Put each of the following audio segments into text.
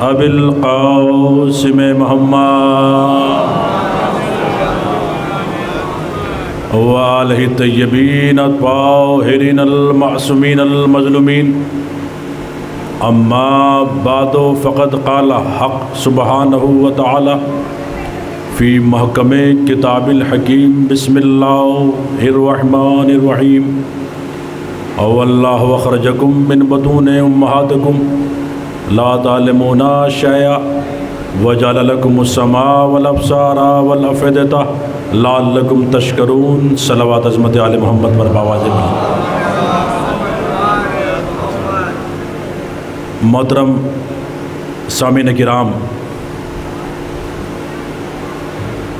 ابی القاسم محمد وآلہ الطیبین الطاہرین المعصومین المظلومین اما بعد فقد قال حق سبحانہ وتعالی فی محکم کتاب الحکیم بسم اللہ الرحمن الرحیم واللہ اخرجکم من بطون امہاتکم لا تعلمون شیئا وجعل لکم السماء والابصار والافئدۃ لعلکم تشکرون۔ صلوات عظمت آل محمد پر باواز بلند۔ محترم سامعین کرام،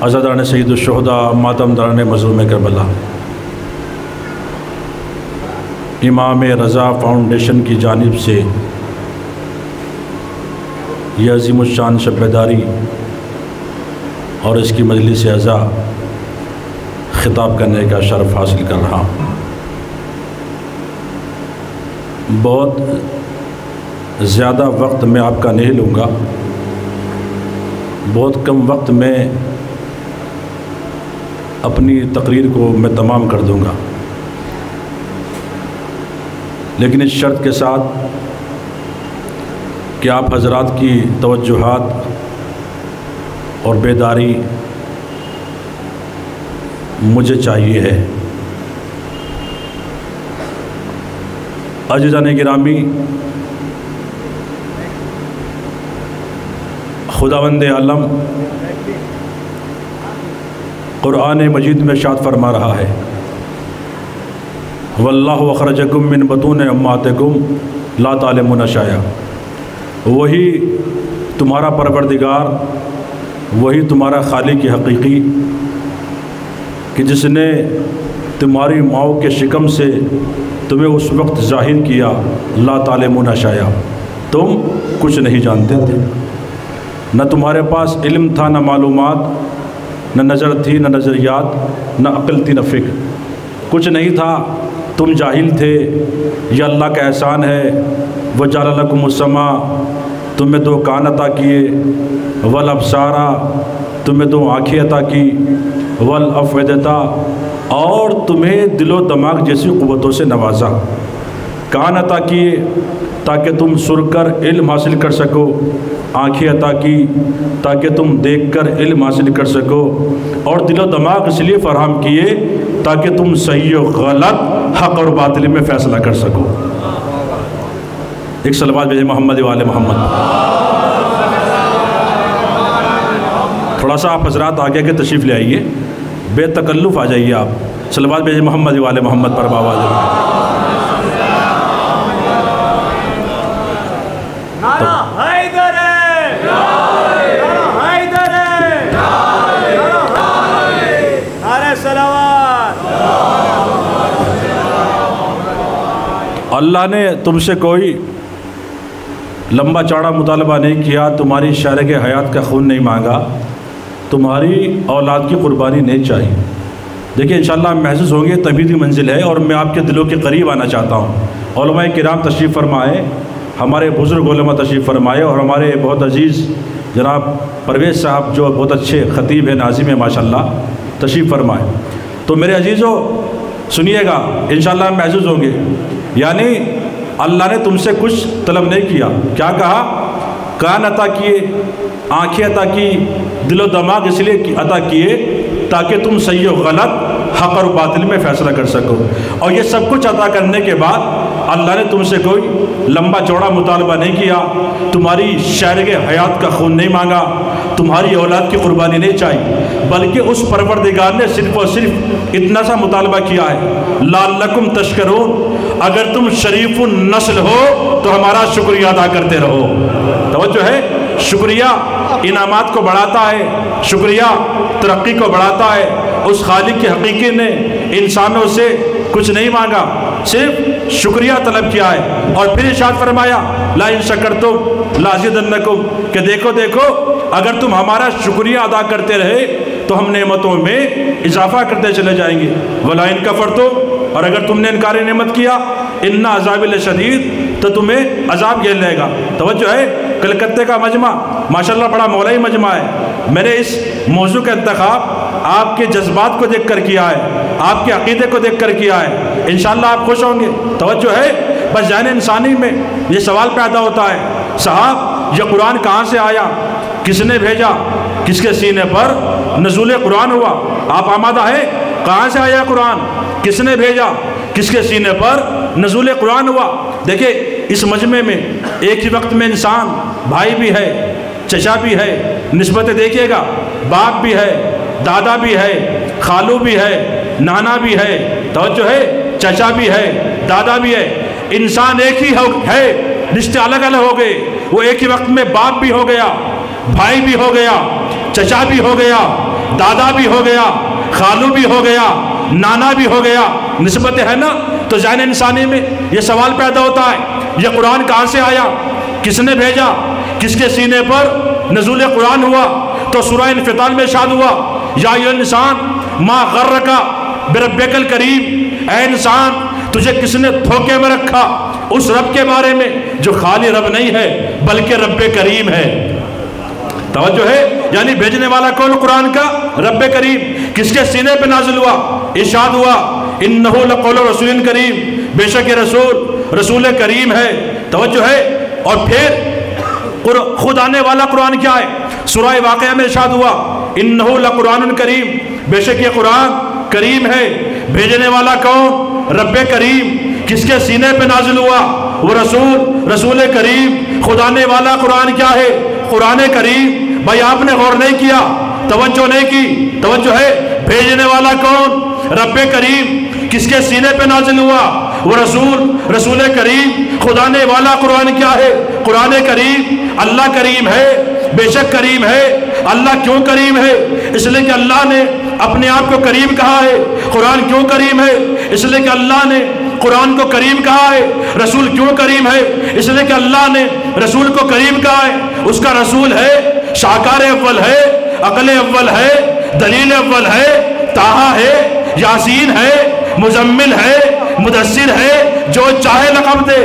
عزاداران سید الشہداء، ماتم داران مظلوم کربلا، امام رضا فاؤنڈیشن کی جانب سے یہ عظیم الشان شب بیداری اور اس کی مجلس اعزا خطاب کرنے کا شرف حاصل کر رہا ہوں۔ بہت زیادہ وقت میں آپ کا نہیں لوں گا، بہت کم وقت میں اپنی تقریر کو میں تمام کر دوں گا، لیکن اس شرط کے ساتھ کہ آپ حضرات کی توجہات اور بیداری مجھے چاہیے ہے۔ عزیزان گرامی، خداوند عالم قرآن مجید میں ارشاد فرما رہا ہے، واللہ اخرجکم من بطون امہاتکم لا تعلمون شیئا۔ وہی تمہارا پروردگار، وہی تمہارا خالق حقیقی کہ جس نے تمہاری ماؤں کے شکم سے تمہیں اس وقت ظاہر کیا، لا تعلمون شیئا، تم کچھ نہیں جانتے تھے، نہ تمہارے پاس علم تھا، نہ معلومات، نہ نظر تھی، نہ نظریات، نہ عقل تھی، نہ فکر، کچھ نہیں تھا، تم جاہل تھے۔ یہ اللہ کا احسان ہے۔ وجعل لکم السماء، تمہیں دو کان عطا کیے، والابصار، تمہیں دو آنکھیں عطا کی، والافئدۃ، اور تمہیں دل و دماغ جیسی قوتوں سے نوازا۔ کان عطا کیے تاکہ تم سن کر علم حاصل کر سکو، آنکھیں عطا کی تاکہ تم دیکھ کر علم حاصل کر سکو، اور دل و دماغ اس لیے فراہم کیے تاکہ تم صحیح و غلط، حق اور باطل میں فیصلہ کر سکو۔ ایک صلوات بھیجیں محمد و آل محمد۔ تھوڑا سا آپ حضرات آگے کے تشریف لے آئیے، بے تکلف آ جائیے آپ۔ صلوات بھیجیں محمد و آل محمد پر باواز بلند۔ اللہ نے تم سے کوئی لمبا چوڑا مطالبہ نہیں کیا، تمہاری شارق حیات کا خون نہیں مانگا، تمہاری اولاد کی قربانی نہیں چاہیے۔ دیکھیں انشاءاللہ ہم محسوس ہوں گے تبھی منزل ہے، اور میں آپ کے دلوں کے قریب آنا چاہتا ہوں۔ علماء کرام تشریف فرمائے، ہمارے بزرگ علماء تشریف فرمائے، اور ہمارے بہت عزیز جناب پرویز صاحب جو بہت اچھے خطیب ہیں، ناظم ہیں ماشاءاللہ، تشریف فرمائے۔ تو میرے عزیزو سنیے گا، انشاءاللہ ہم محسوس ہوں گے۔ یعنی اللہ نے تم سے کچھ طلب نہیں کیا، کیا کہا؟ کان عطا کیے، آنکھیں عطا کی، دل و دماغ اس لیے عطا کیے تاکہ تم صحیح و غلط، حق اور باطل میں فیصلہ کر سکو۔ اور یہ سب کچھ عطا کرنے کے بعد اللہ نے تم سے کوئی لمبا چوڑا مطالبہ نہیں کیا، تمہاری شارق حیات کا خون نہیں مانگا، تمہاری اولاد کی قربانی نہیں چاہی، بلکہ اس پروردگار نے صرف اور صرف اتنا سا مطالبہ کیا ہے، لعلکم تشکرون، اگر تم شریف النسل ہو تو ہمارا شکریہ ادا کرتے رہو۔ توجہ ہے، شکریہ انعامات کو بڑھاتا ہے، شکریہ ترقی کو بڑھاتا ہے۔ اس خالق کے حقیقی نے انسانوں سے کچھ نہیں مانگا، صرف شکریہ طلب کیا ہے، اور پھر ارشاد فرمایا لَئِن شَكَرْتُمْ لَأَزِيدَنَّكُمْ، کہ دیکھو دیکھو اگر تم ہمارا شکریہ ادا کرتے رہے تو ہم نعمتوں میں اضافہ کرتے چلے جائیں گے۔ وَلَئِن كَفَرْتُمْ، اور اگر تم نے انکار نعمت کیا، اِنَّ عَذَابِ لَشَدِيدٌ، تو تمہیں عذاب گھیر لے گا۔ توجہ ہے، کلکتے کا مجمع ماشاءاللہ بڑا مولائی مجمع ہے۔ میں نے اس موضوع کا انتخاب آپ کے جذبات کو دیکھ کر کیا ہے، آپ کے عقیدے کو دیکھ کر کیا ہے، انشاءاللہ آپ خوش ہوں گے۔ توجہ ہے، بس ذہن انسانی میں یہ سوال پیدا ہوتا ہے، صاحب یہ قرآن کہاں سے آیا، کس نے بھیجا، کس کے سینے پر نزول قرآن ہوا؟ آپ آمادہ ہے؟ کہاں سے آیا قرآن، کس نے بھیجا، کس کے سینے پر نزول قرآن ہوا؟ دیکھیں اس مجمع میں ایک ہی وقت میں انسان بھائی بھی ہے، چچا بھی ہے، نسبت دیکھیے گا، باپ بھی ہے، دادا بھی ہے، خالو بھی ہے، نانا بھی ہے، توجہ ہے، چچا بھی ہے، دادا بھی ہے۔ انسان ایک ہی ہے، رشتے الگ الگ ہو گئے، وہ ایک ہی وقت میں باپ بھی ہو گیا، بھائی بھی ہو گیا، چچا بھی ہو گیا، دادا بھی ہو گیا، خالو بھی ہو گیا، نانا بھی ہو گیا، نسبت ہے نا؟ تو ذہن انسانی میں یہ سوال پیدا ہوتا ہے، یہ قرآن کہاں سے آیا، کس نے بھیجا، کس کے سینے پر نزول قرآن ہوا؟ تو سورہ انفطار میں ارشاد ہوا، یا ایھا الانسان ما غرک بربک الکریم، اے انسان تجھے کس نے دھوکے میں رکھا اس رب کے بارے میں جو خالی رب نہیں ہے بلکہ رب کریم ہے۔ توجہ ہے، یعنی بھیجنے والا کون؟ قرآن کا رب کریم۔ کس کے سینے پہ نازل ہوا؟ ارشاد ہوا انہ لقول رسول کریم، بے شک یہ رسول کریم ہے۔ توجہ ہے، اور پھر خود آنے والا قرآن کیا ہے؟ سورہ واقعہ میں ارشاد ہوا انہ لقرآن کریم، بے شک یہ قرآن کریم ہے۔ بھیجنے والا کون؟ رب کریم۔ کس کے سینے پہ نازل ہوا؟ وہ رسول کریم۔ خود آنے والا قرآن کیا ہے؟ قرآن کریم۔ بھائی آپ نے غور نہیں کیا، توجہ نہیں کی، توجہ ہے، بھیجنے والا کون؟ رب کریم۔ کس کے سینے پہ نازل ہوا؟ وہ رسول کریم۔ خدا نے والا قرآن کیا ہے؟ قرآن کریم۔ اللہ کریم ہے، بے شک کریم ہے۔ اللہ کیوں کریم ہے؟ اس لیے کہ اللہ نے اپنے آپ کو کریم کہا ہے۔ قرآن کیوں کریم ہے؟ اس لیے کہ اللہ نے قرآن کو کریم کہا ہے۔ رسول کیوں کریم ہے؟ اس لیے کہ اللہ نے رسول کو کریم کہا ہے۔ اس کا رسول ہے، شاہکار اول ہے، عقل اول ہے، دلیل اول ہے، طٰہٰ ہے، یاسین ہے، مزمل ہے، مدثر ہے، جو چاہے لقب دے۔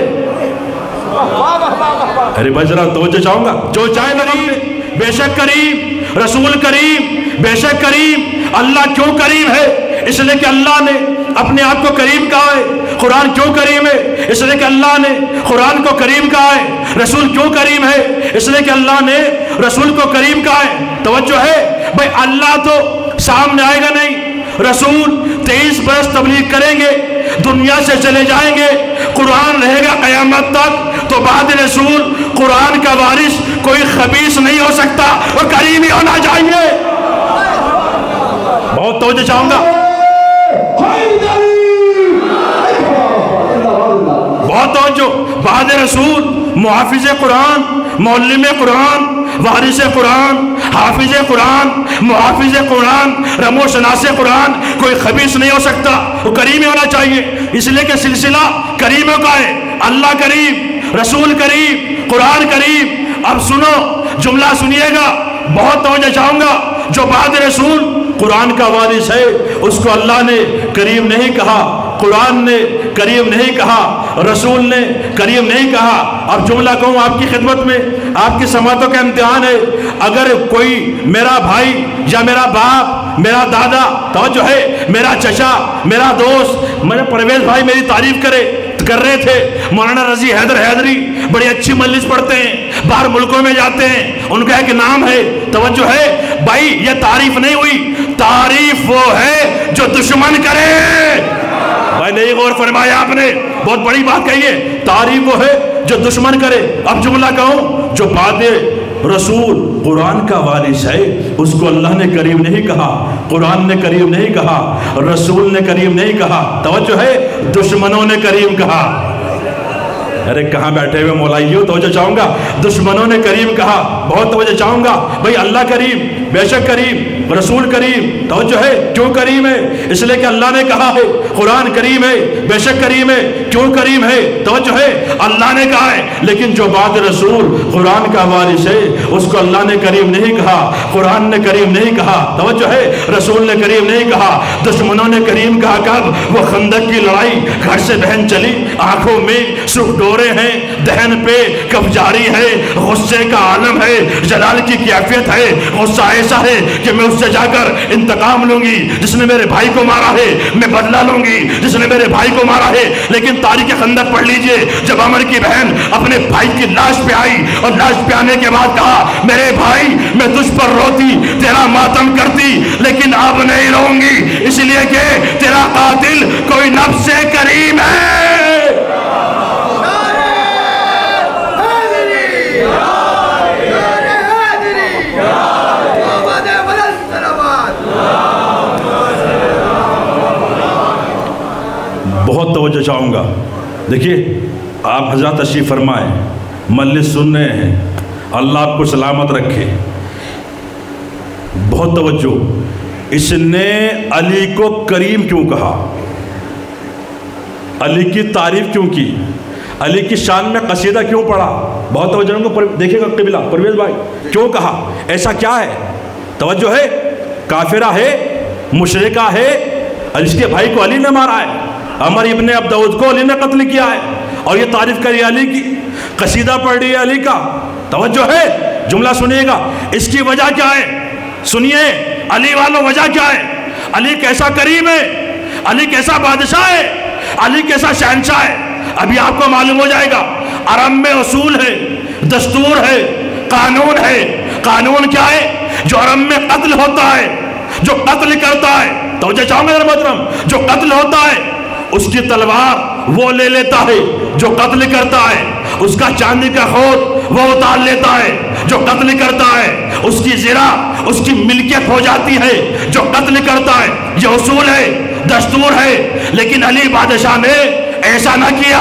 ارے بھائی ذرا توجہ چاہوں گا، جو چاہے لقب دے۔ بے شک کریم، رسول کریم، بے شک کریم۔ اللہ کیوں کریم ہے؟ اس لیے کہ اللہ نے اپنے آپ کو کریم کہا ہے۔ قرآن کیوں کریم ہے؟ اس لیے کہ اللہ نے قرآن کو کریم کہا ہے۔ رسول کیوں کریم ہے؟ اس لیے کہ اللہ نے رسول کو کریم کہا ہے۔ توجہ ہے بھائی، اللہ تو سامنے آئے گا نہیں، رسول 23 برس تبلیغ کریں گے، دنیا سے چلے جائیں گے، قرآن رہے گا قیامت تک، تو بعد رسول قرآن کا وارث کوئی خبیث نہیں ہو سکتا، وہ کریم ہی ہونا چاہیے۔ بہت توجہ چاہوں گا، بہت توجہ۔ بعد رسول محافظ قرآن، معلم قرآن، وارث قرآن، حافظ قرآن، محافظ قرآن، رمو شناس قرآن، کوئی خبیث نہیں ہو سکتا، وہ کریم ہی ہونا چاہیے۔ اس لیے کہ سلسلہ کریموں کا ہے، اللہ کریم، رسول کریم، قرآن کریم۔ اب سنو، جملہ سنیے گا، بہت توجہ چاہوں گا۔ جو بعد رسول قرآن کا وارث ہے اس کو اللہ نے کریم نہیں کہا، قرآن نے کریم نہیں کہا، رسول نے کریم نہیں کہا۔ اب جملہ کہوں آپ کی خدمت میں، آپ کی سماعتوں کا امتحان ہے۔ اگر کوئی میرا بھائی یا میرا باپ، میرا دادا، توجہ ہے، میرا چچا، میرا دوست، میرے پرویز بھائی میری تعریف کر رہے تھے، مولانا رضی حیدری بڑی اچھی مجلس پڑھتے ہیں، باہر ملکوں میں جاتے ہیں، ان کا ایک نام ہے، توجہ ہے بھائی، یہ تعریف نہیں ہوئی، تعریف وہ ہے جو دشمن کرے۔ بھائی نہیں غور فرمایا آپ نے، بہت بڑی بات کہی ہے، تعریف وہ ہے جو دشمن کرے۔ اب جملہ کہوں، جو بعد رسول قرآن کا وارث ہے اس کو اللہ نے کریم نہیں کہا، قرآن نے کریم نہیں کہا، رسول نے کریم نہیں کہا، توجہ ہے، دشمنوں نے کریم کہا۔ ارے کہاں بیٹھے ہوئے مولائیوں، توجہ چاہوں گا، دشمنوں نے کریم کہا، بہت توجہ چاہوں گا۔ بھئی اللہ کریم، بے شک کریم، رسول کریم، توجہ ہے کیوں کریم ہے؟ اس لیے کہ اللہ نے کہا ہے قرآن کریم ہے، بے شک کریم ہے۔ کیوں کریم ہے؟ توجہ ہے اللہ نے کہا ہے، لیکن جو بعد رسول قرآن کا وارث ہے اس کو اللہ نے کریم نہیں کہا، قرآن نے کریم نہیں کہا، توجہ ہے رسول نے کریم نہیں کہا، دشمنوں نے کریم کہا۔ کب؟ وہ خندق کی لڑائی، گھر سے بہن چلی، آنکھوں میں سرخ ڈورے ہیں، دہن پہ کب جاری ہے، غصے کا عالم ہے، جلال کی کیفیت ہے، غصہ ایسا ہے کہ میں اس سے جا کر انتقام لوں گی، جس نے میرے بھائی کو مارا ہے میں بدلہ لوں گی، جس نے میرے بھائی کو مارا ہے۔ لیکن تاریخ خندق پڑھ لیجئے، جب عمر کی بہن اپنے بھائی کی لاش پہ آئی اور لاش پہ آنے کے بعد کہا میرے بھائی میں تجھ پر روتی، تیرا ماتم کرتی، لیکن اب نہیں رہوں گی، اس لیے کہ تیرا قاتل کوئی نفس کریم ہے۔ بہت توجہ چاہوں گا، دیکھیے آپ حضرات تشریف فرمائیں، مجلس سن رہے ہیں، اللہ آپ کو سلامت رکھے۔ بہت توجہ، اس نے علی کو کریم کیوں کہا؟ علی کی تعریف کیوں کی؟ علی کی شان میں قصیدہ کیوں پڑھا؟ بہت توجہ کو دیکھے گا قبلہ پرویز بھائی، کیوں کہا؟ ایسا کیا ہے؟ توجہ ہے، کافرہ ہے، مشرکہ ہے، اس کے بھائی کو علی نے مارا ہے، عمر ابن عبد داؤد کو علی نے قتل کیا ہے، اور یہ تعریف کری علی کی، قصیدہ پڑھ رہی ہے علی کا۔ توجہ ہے، جملہ سنیے گا، اس کی وجہ کیا ہے؟ سنیے علی والوں، وجہ کیا ہے؟ علی کیسا کریم ہے، علی کیسا بادشاہ ہے، علی کیسا شہنشاہ ہے، ابھی آپ کو معلوم ہو جائے گا۔ عرب میں اصول ہے، دستور ہے، قانون ہے۔ قانون کیا ہے؟ جو عرب میں قتل ہوتا ہے، جو قتل کرتا ہے، توجہ چاہوں گا میرا محترم، جو قتل ہوتا ہے اس کی تلوار وہ لے لیتا ہے، جو قتل کرتا ہے اس کا چاندی کا خود وہ اتار لیتا ہے، جو قتل کرتا ہے اس کی زرہ اس کی ملکیت ہو جاتی ہے، جو قتل کرتا ہے۔ یہ اصول ہے، دستور ہے، لیکن علی بادشاہ نے ایسا نہ کیا۔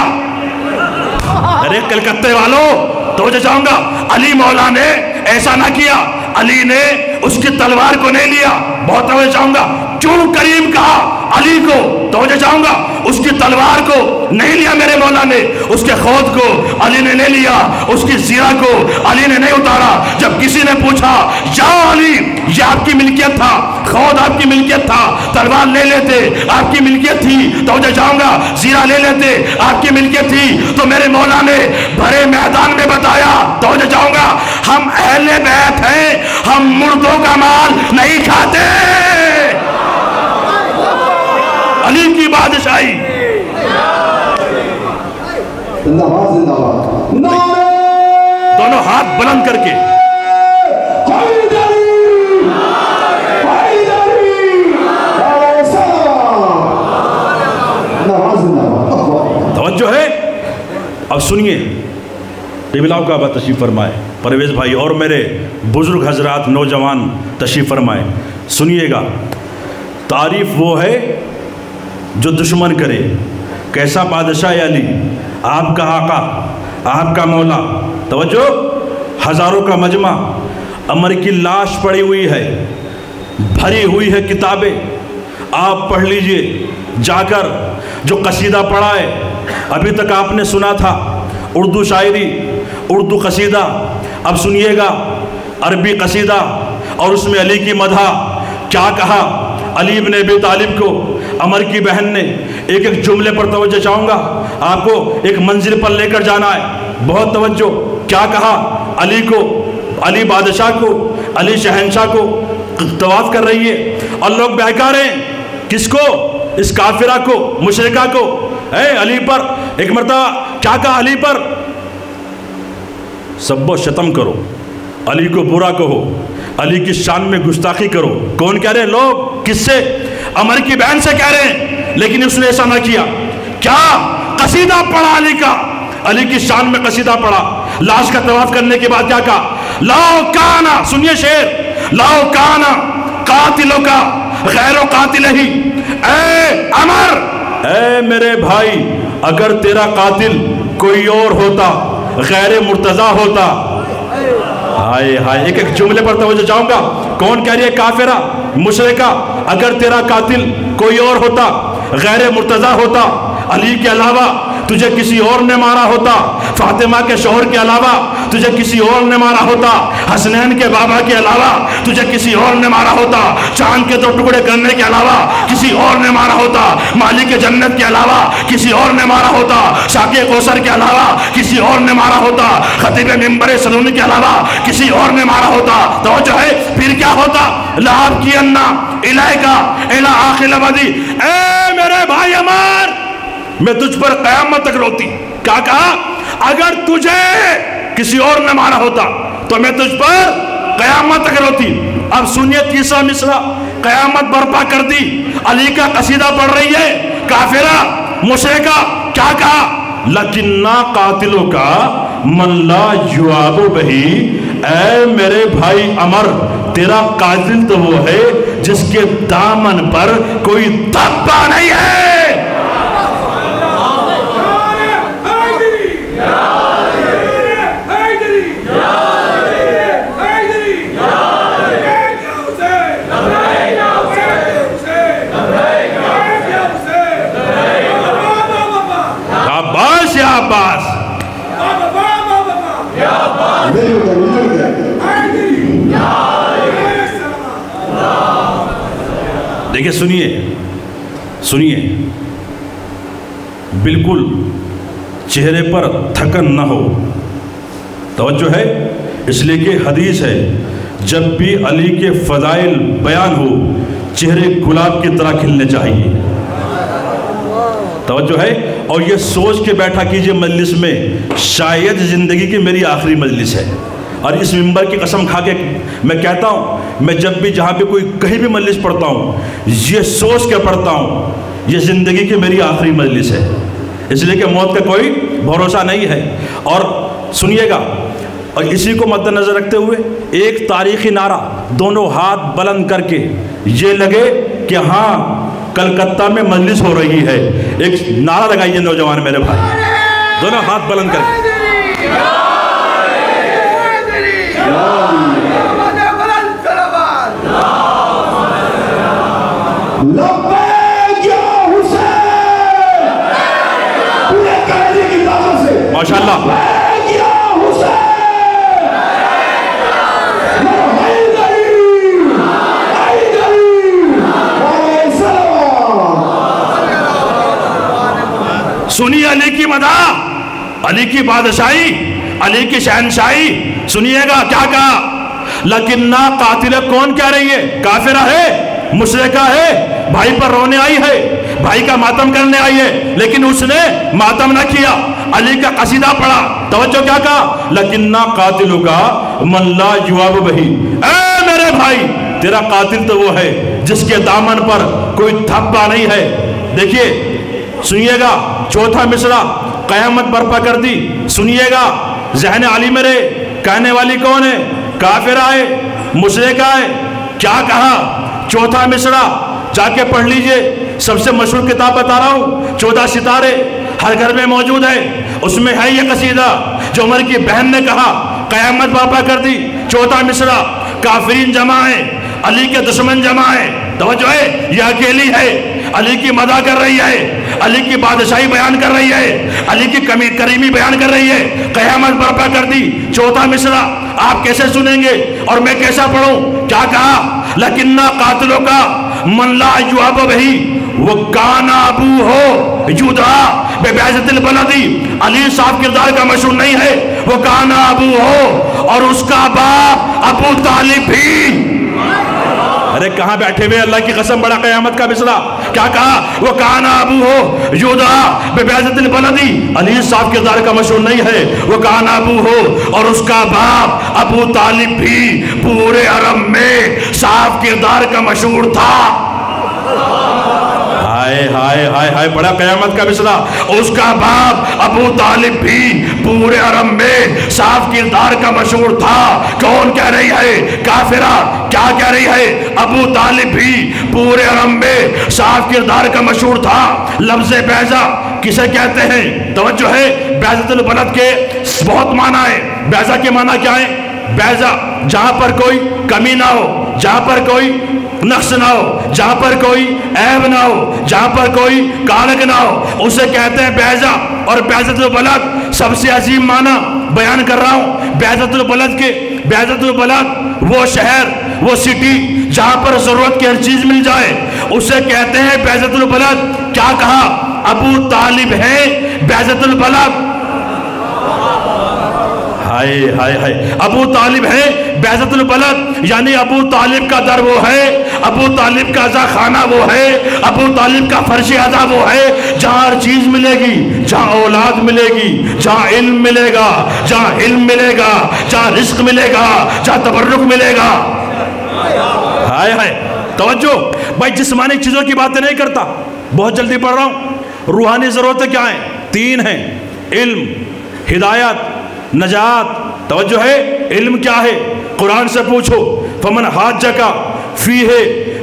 ارے کلکتے والوں توجہ چاہوں گا، علی مولا نے ایسا نہ کیا، علی نے اس کی تلوار کو نہیں لیا۔ بہت توجہ چاہوں گا، کیوں کریم کہا علی کو؟ توجہ چاہوں گا، اس کی تلوار کو نہیں لیا میرے مولا نے، اس کے خود کو علی نے نہیں لیا، اس کی زیرہ کو علی نے نہیں اتارا۔ جب کسی نے پوچھا یا علی یہ آپ کی ملکیت تھا، خود آپ کی ملکیت تھا، تلوار لے لیتے آپ کی ملکیت تھی، توجہ چاہوں گا زیرہ لے لیتے آپ کی ملکیت تھی، تو میرے مولا نے بھرے میدان میں بتایا، توجہ چاہوں گا ہم اہل بیت ہیں، ہم مردوں کا مال نہیں کھاتے۔ علی کی بادشاہی، دونوں ہاتھ بلند کر کے توجہ ہے۔ اب سنیے، قبلہ کا بات تشریف فرمائے، پرویز بھائی اور میرے بزرگ حضرات نوجوان تشریف فرمائے، سنیے گا۔ تعریف وہ ہے جو دشمن کرے، کیسا بادشاہ علی، آپ کا آقا، آپ کا مولا۔ توجہ، ہزاروں کا مجمع، عمر کی لاش پڑی ہوئی ہے، بھری ہوئی ہے کتابیں، آپ پڑھ لیجئے جا کر۔ جو قصیدہ پڑھا ہے ابھی تک آپ نے سنا تھا، اردو شاعری، اردو قصیدہ، اب سنیے گا عربی قصیدہ، اور اس میں علی کی مدح کیا کہا۔ علی ابن ابی طالب کو عمر کی بہن نے ایک ایک جملے پر توجہ چاہوں گا، آپ کو ایک منزل پر لے کر جانا ہے، بہت توجہ۔ کیا کہا علی کو، علی بادشاہ کو، علی شہنشاہ کو، طواف کر رہی ہے اور لوگ بہکا رہے ہیں، کس کو؟ اس کافرہ کو، مشرکہ کو، علی پر۔ ایک مرتبہ کیا کہا علی پر؟ سب و شتم کرو، علی کو برا کہو، علی کی شان میں گستاخی کرو۔ کون کہہ رہے ہیں؟ لوگ۔ کس سے؟ عمر کی بہن سے کہہ رہے ہیں، لیکن اس نے ایسا نہ کیا۔ کیا؟ قصیدہ پڑھا علی کا، علی کی شان میں قصیدہ پڑھا۔ لاش کا طواف کرنے کے بعد کیا کہا؟ لاؤ کانا، سنیے شعر، لاؤ کانا قاتلوں کا غیر و قاتل ہی، اے عمر، اے میرے بھائی، اگر تیرا قاتل کوئی اور ہوتا، غیر مرتضی ہوتا۔ ہائے ہائے، ایک ایک جملے پر توجہ چاہوں گا، کون کہہ رہی ہے؟ کافرہ، مشرکہ۔ اگر تیرا قاتل کوئی اور ہوتا، غیر مرتضی ہوتا، علی کے علاوہ تجھے کسی اور نے مارا ہوتا، فاطمہ کے شوہر کے علاوہ تجھے کسی اور نے مارا ہوتا، حسنین کے بابا کے علاوہ تجھے کسی اور نے مارا ہوتا، چاند کے 2 ٹکڑے کرنے کے علاوہ کسی اور نے مارا ہوتا، مالک جنت کے علاوہ کسی اور نے مارا ہوتا، ساقی کوثر کے علاوہ کسی اور نے مارا ہوتا، خطیب منبر سلونی کے علاوہ کسی اور نے مارا ہوتا، توجہ ہے، پھر کیا ہوتا؟ لَعَبْ کِيَنَّا إِلَيْكَ إِلَىٰ آخِرِ الْأَبَدِ، اے میرے بھائی عمر، میں تجھ پر قیامت تک روتی۔ کیا کہا؟ اگر تجھے کسی اور نے مارا ہوتا تو میں تجھ پر قیامت تک روتی۔ اب سنیے تیسرا مصرع، قیامت برپا کر دی، علی کا قصیدہ پڑھ رہی ہے، کافرہ مشرکہ، کیا کہا؟ لَكِنَّا قَاتِلُكَ مَنْ لَا يُعَابُ بِهِ، اے میرے بھائی عمر، تیرا قاتل تو وہ ہے جس کے دامن پر کوئی دھبا نہیں ہے۔ دیکھیں، سنیے، بالکل چہرے پر تھکن نہ ہو، توجہ ہے، اس لیے کہ حدیث ہے جب بھی علی کے فضائل بیان ہو چہرے گلاب کی طرح کھلنے چاہیے، توجہ ہے۔ اور یہ سوچ کے بیٹھا کیجئے مجلس میں، شاید زندگی کی میری آخری مجلس ہے، اور اس منبر کی قسم کھا کے میں کہتا ہوں، میں جب بھی جہاں پہ کوئی کہیں بھی مجلس پڑھتا ہوں یہ سوچ کے پڑھتا ہوں یہ زندگی کی میری آخری مجلس ہے، اس لیے کہ موت کا کوئی بھروسہ نہیں ہے۔ اور سنیے گا، اور اسی کو مد نظر رکھتے ہوئے ایک تاریخی نعرہ دونوں ہاتھ بلند کر کے یہ لگے کہ ہاں کلکتہ میں مجلس ہو رہی ہے، ایک نعرہ لگائیے نوجوان میرے بھائی، دونوں ہاتھ بلند کر کے۔ ماشاءاللہ، سنیے علی کی مدح، علی کی بادشاہی، علی کی شہنشاہی، سنیے گا کیا کہا؟ لَكِنَّا قَاتِلَ، کون کہہ رہی ہے؟ کافرہ ہے، مشرکہ ہے، بھائی پر رونے آئی ہے، بھائی کا ماتم کرنے آئی ہے، لیکن اس نے ماتم نہ کیا، علی کا قصیدہ پڑھا، توجہ کیا کہا؟ لَكِنَّا قَاتِلُكَ مَنْ لَا يُعَابُ بِهِ، اے میرے بھائی، تیرا قاتل تو وہ ہے جس کے دامن پر کوئی دھبا نہیں ہے۔ دیکھیے، سنیے گا، چوتھا مصرع، قیامت برپا کر دی، سنیے گا، ذہن علی میرے، کہنے والی کون ہے؟ کافرہ ہے، مشرکہ ہے، کیا کہا؟ چوتھا مصرع جا کے پڑھ لیجئے، سب سے مشہور کتاب بتا رہا ہوں، 14 ستارے، ہر گھر میں موجود ہے، اس میں ہے یہ قصیدہ جو عمر کی بہن نے کہا، قیامت برپا کر دی، چوتھا مصرع، کافرین جمع ہیں، علی کے دشمن جمع ہیں، توجہ ہے، یہ اکیلی ہے، علی کی مدح کر رہی ہے، علی کی بادشاہی بیان کر رہی ہے، علی کی کریمی بیان کر رہی ہے، قیامت برپا کر دی، چوتھا مصرع، آپ کیسے سنیں گے اور میں کیسا پڑھوں؟ کیا کہا؟ لَكِنَّا قَاتِلُكَ مَنْ لَا يُعَابُ بِهِ وَكَانَ أَبُوهُ يُدْعَىٰ بِبَعْثَةِ الْبَلَدِ، علی صاحب کردار کا مشہور نہیں ہے، وَكَانَ أَبُوهُ، اور اس کا باپ ابو طالب بھی۔ ارے کہاں بیٹھے ہوئے، اللہ کی قسم، بڑا قیامت کا مصرع، کیا کہا؟ وَكَانَ أَبُوهُ يُدْعَىٰ بِبَعْثَةِ الْبَلَدِ، علی صاحب کردار کا مشہور نہیں ہے، وَكَانَ أَبُوهُ، اور اس کا باپ ابو طالب بھی پورے عرب میں صاحب کردار کا مشہور تھا۔ ہائے ہائے ہائے ہائے، بڑا قیامت کا مصرع، اس کا باپ ابو طالب بھی پورے عرب میں صاحب کردار کا مشہور تھا۔ کون کہہ رہی ہے؟ کافرہ، کیا کہہ رہی ہے؟ ابو طالب بھی پورے عرب میں صاحب کردار کا مشہور تھا۔ لفظ بیضہ کسے کہتے ہیں؟ توجہ ہے، بیضۃ البلد کے بہت معنی ہے، بیضہ کے معنی کیا ہے؟ بیضا جہاں پر کوئی کمی نہ ہو، جہاں پر کوئی نقص نہ ہو، جہاں پر کوئی عیب نہ ہو، جہاں پر کوئی کالک نہ ہو، اسے کہتے ہیں بیضا۔ اور بیضۃ البلد سب سے عظیم معنی بیان کر رہا ہوں بیضۃ البلد کے۔ بیضۃ البلد وہ شہر، وہ سٹی جہاں پر ضرورت کی ہر چیز مل جائے، اسے کہتے ہیں بیضۃ البلد۔ کیا کہا؟ ابو طالب ہے بیضۃ البلد۔ ہائے ہائے ہائے، ابو طالب ہے بیضۃ البلد، یعنی ابو طالب کا در وہ ہے، ابو طالب کا عزا خانہ وہ ہے، ابو طالب کا فرش عزا وہ ہے جہاں ہر چیز ملے گی، جہاں اولاد ملے گی، جہاں علم ملے گا، جہاں علم ملے گا، جہاں رزق ملے گا، جہاں تبرک ملے گا۔ ہائے ہائے، توجہ بھائی، جسمانی چیزوں کی باتیں نہیں کرتا، بہت جلدی پڑھ رہا ہوں۔ روحانی ضرورتیں کیا ہیں؟ 3 ہیں، علم، ہدایت، نجات۔ توجہ ہے، علم کیا ہے؟ قرآن سے پوچھو، فمن حاجک فیہ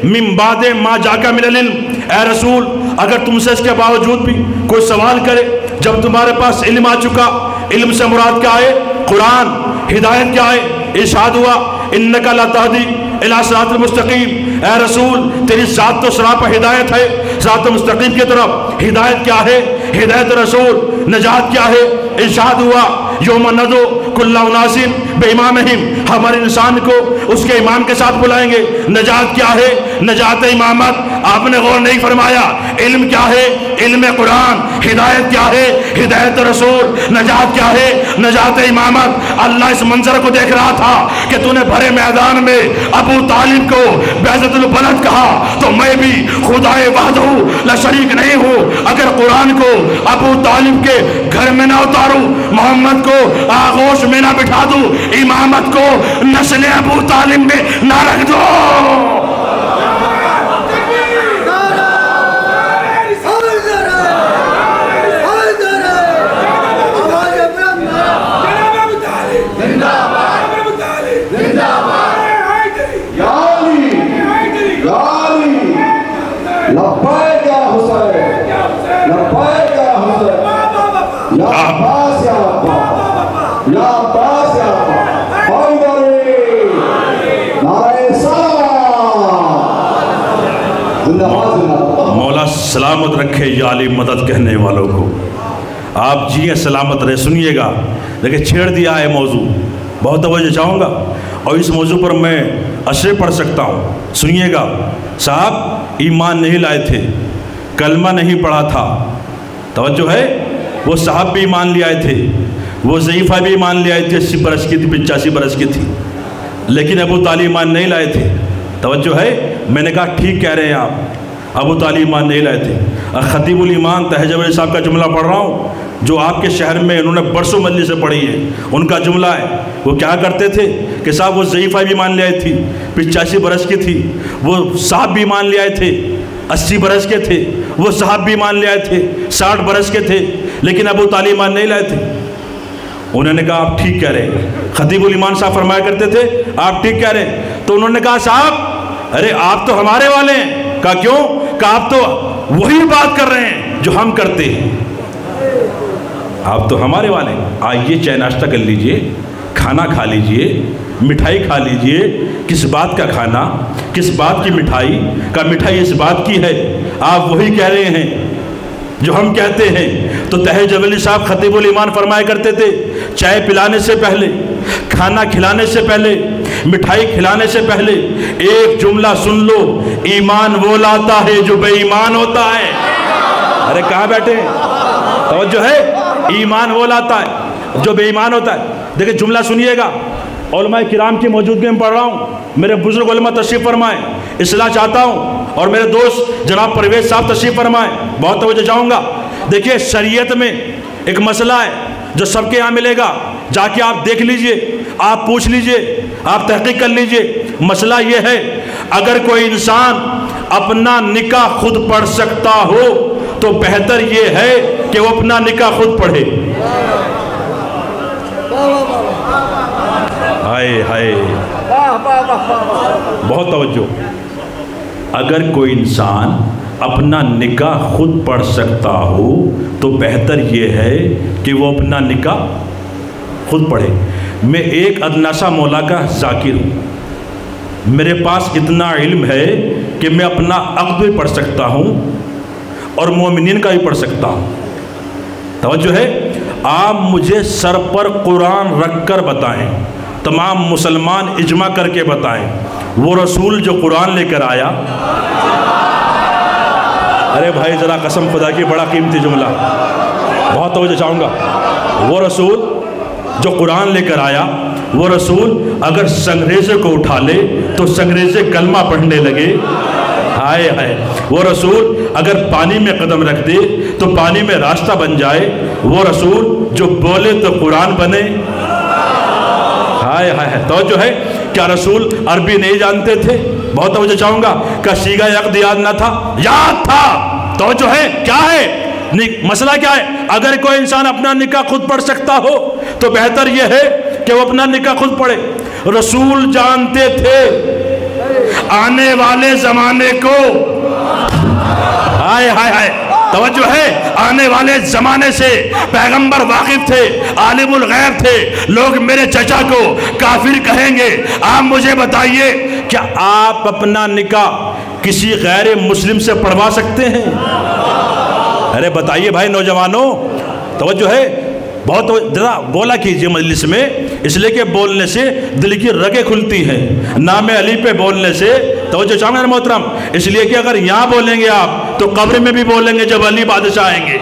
من بعد ما جاک من العلم۔ اے رسول، اگر تم سے اس کے باوجود بھی کوئی سوال کرے، جب تمہارے پاس علم آ چکا، علم سے مراد کیا ہے؟ قرآن۔ ہدایت کیا ہے؟ ارشاد ہوا انک لا تہدی الی صراط المستقیم۔ اے رسول، تیری ذات تو صراط پر ہدایت ہے، صراط مستقیم کی طرف۔ ہدایت کیا ہے؟ ہدایت رسول۔ نجات کیا ہے؟ ارشاد ہوا یوم ندعو کل اناس بامامہم، ہمارے انسان کو اس کے امام کے ساتھ بلائیں گے۔ نجات کیا ہے؟ نجات امامت۔ آپ نے غور نہیں فرمایا۔ علم کیا ہے؟ علم قرآن۔ ہدایت کیا ہے؟ ہدایت رسول۔ نجات کیا ہے؟ نجات امامت۔ اللہ اس منظر کو دیکھ رہا تھا کہ تو نے بھرے میدان میں ابو طالب کو بیضۃ البلد کہا، تو میں بھی خدائے وحدہ لا شریک نہیں ہوں اگر قرآن کو ابو طالب کے گھر میں نہ اتاروں، محمد کو آغوش میں نہ بٹھا دوں، امامت کو نسل ابو طالب میں نہ رکھ دو۔ مولا سلامت رکھے یا علی مدد کہنے والوں کو۔ آپ جیئے سلامت رہے۔ سنیے گا، لیکن چھیڑ دیا ہے موضوع، بہت توجہ چاہوں گا، اور اس موضوع پر میں اشرے پڑھ سکتا ہوں۔ سنیے گا، صاحب ایمان نہیں لائے تھے، کلمہ نہیں پڑھا تھا، توجہ ہے، وہ صاحب بھی ایمان لے آئے تھے، وہ ضعیفہ بھی ایمان لے آئے تھے، 80 برس کی تھی، 85 برس کی تھی، لیکن ابو طالب ایمان نہیں لائے تھے۔ توجہ ہے، میں نے کہا ٹھیک کہہ رہے ہیں آپ، ابو طالب ایمان نہیں لائے تھے۔ خطیب الایمان تہجب علی صاحب کا جملہ پڑھ رہا ہوں، جو آپ کے شہر میں انہوں نے برسوں مجلس سے پڑھی ہے، ان کا جملہ ہے۔ وہ کیا کرتے تھے کہ صاحب وہ ضعیفہ بھی ایمان لے آئی تھی، 85 برس کی تھی، وہ صاحب بھی ایمان لے آئے تھے، 80 برس کے تھے، وہ صاحب بھی ایمان لے آئے تھے، 60 برس کے تھے، لیکن ابو طالب ایمان نہیں لائے تھے۔ انہوں نے کہا آپ ٹھیک کہہ رہے ہیں۔ خطیب الایمان صاحب فرمایا کرتے تھے آپ ٹھیک کہہ رہے ہیں۔ تو انہوں نے کہا صاحب ارے آپ تو ہمارے والے ہیں۔ کہا کیوں؟ کہا آپ تو وہی بات کر رہے ہیں جو ہم کرتے ہیں، آپ تو ہمارے والے ہیں۔ آئیے چائے ناشتہ کر لیجئے، کھانا کھا لیجئے، مٹھائی کھا لیجئے۔ کس بات کا کھانا، کس بات کی مٹھائی؟ کا مٹھائی اس بات کی ہے، آپ وہی کہہ رہے ہیں جو ہم کہتے ہیں۔ تو تہجب علی صاحب خطیب الایمان فرمایا کرتے تھے چائے پلانے سے پہلے، کھانا کھلانے سے پہلے، مٹھائی کھلانے سے پہلے ایک جملہ سن لو، ایمان وہ لاتا ہے جو بے ایمان ہوتا ہے۔ ارے کہاں بیٹھے ہیں؟ توجہ ہے، ایمان وہ لاتا ہے جو بے ایمان ہوتا ہے۔ دیکھیں جملہ سنیے گا، علماء کرام کی موجودگی میں پڑھ رہا ہوں، میرے بزرگ علماء تشریف فرمائیں، اصلاح چاہتا ہوں، اور میرے دوست جناب پرویز صاحب تشریف فرمائیں، بہت توجہ چاہوں گا۔ دیکھیے شریعت میں ایک مسئلہ ہے جو سب کے یہاں ملے گا، جا کے آپ دیکھ لیجئے، آپ پوچھ لیجئے، آپ تحقیق کر لیجئے۔ مسئلہ یہ ہے اگر کوئی انسان اپنا نکاح خود پڑھ سکتا ہو تو بہتر یہ ہے کہ وہ اپنا نکاح خود پڑھے۔ ہائے ہائے، بہت توجہ۔ اگر کوئی انسان اپنا نکاح خود پڑھ سکتا ہو تو بہتر یہ ہے کہ وہ اپنا نکاح خود پڑھے۔ میں ایک ادنا سا مولا کا ذاکر ہوں، میرے پاس اتنا علم ہے کہ میں اپنا عقد بھی پڑھ سکتا ہوں اور مومنین کا بھی پڑھ سکتا ہوں۔ توجہ ہے، آپ مجھے سر پر قرآن رکھ کر بتائیں، تمام مسلمان اجماع کر کے بتائیں، وہ رسول جو قرآن لے کر آیا، ارے بھائی ذرا قسم خدا کی، بڑا قیمتی جملہ، بہت توجہ چاہوں گا، وہ رسول جو قرآن لے کر آیا، وہ رسول اگر سنگریزے کو اٹھا لے تو سنگریزے کلمہ پڑھنے لگے، ہائے ہائے، وہ رسول اگر پانی میں قدم رکھ دے تو پانی میں راستہ بن جائے، وہ رسول جو بولے تو قرآن بنے، ہائے ہائے۔ توجہ ہے، کیا رسول عربی نہیں جانتے تھے؟ بہت توجہ چاہوں گا، کیا صیغہ عقد یاد نہ تھا؟ یاد تھا۔ توجہ ہے، کیا ہے مسئلہ؟ کیا ہے؟ اگر کوئی انسان اپنا نکاح خود پڑھ سکتا ہو تو بہتر یہ ہے کہ وہ اپنا نکاح خود پڑھے۔ رسول جانتے تھے آنے والے زمانے کو، ہائے ہائے ہائے، توجہ ہے، آنے والے زمانے سے پیغمبر واقف تھے، عالم الغیب تھے، لوگ میرے چچا کو کافر کہیں گے۔ آپ مجھے بتائیے، کیا آپ اپنا نکاح کسی غیر مسلم سے پڑھوا سکتے ہیں؟ ارے بتائیے بھائی نوجوانوں، توجہ ہے، بہت ذرا بولا کیجئے مجلس میں، اس لیے کہ بولنے سے دل کی رگیں کھلتی ہیں، نام علی پہ بولنے سے، توجہ چاہوں گا محترم، اس لیے کہ اگر یہاں بولیں گے آپ تو قبر میں بھی بولیں گے جب علی بادشاہ آئیں گے۔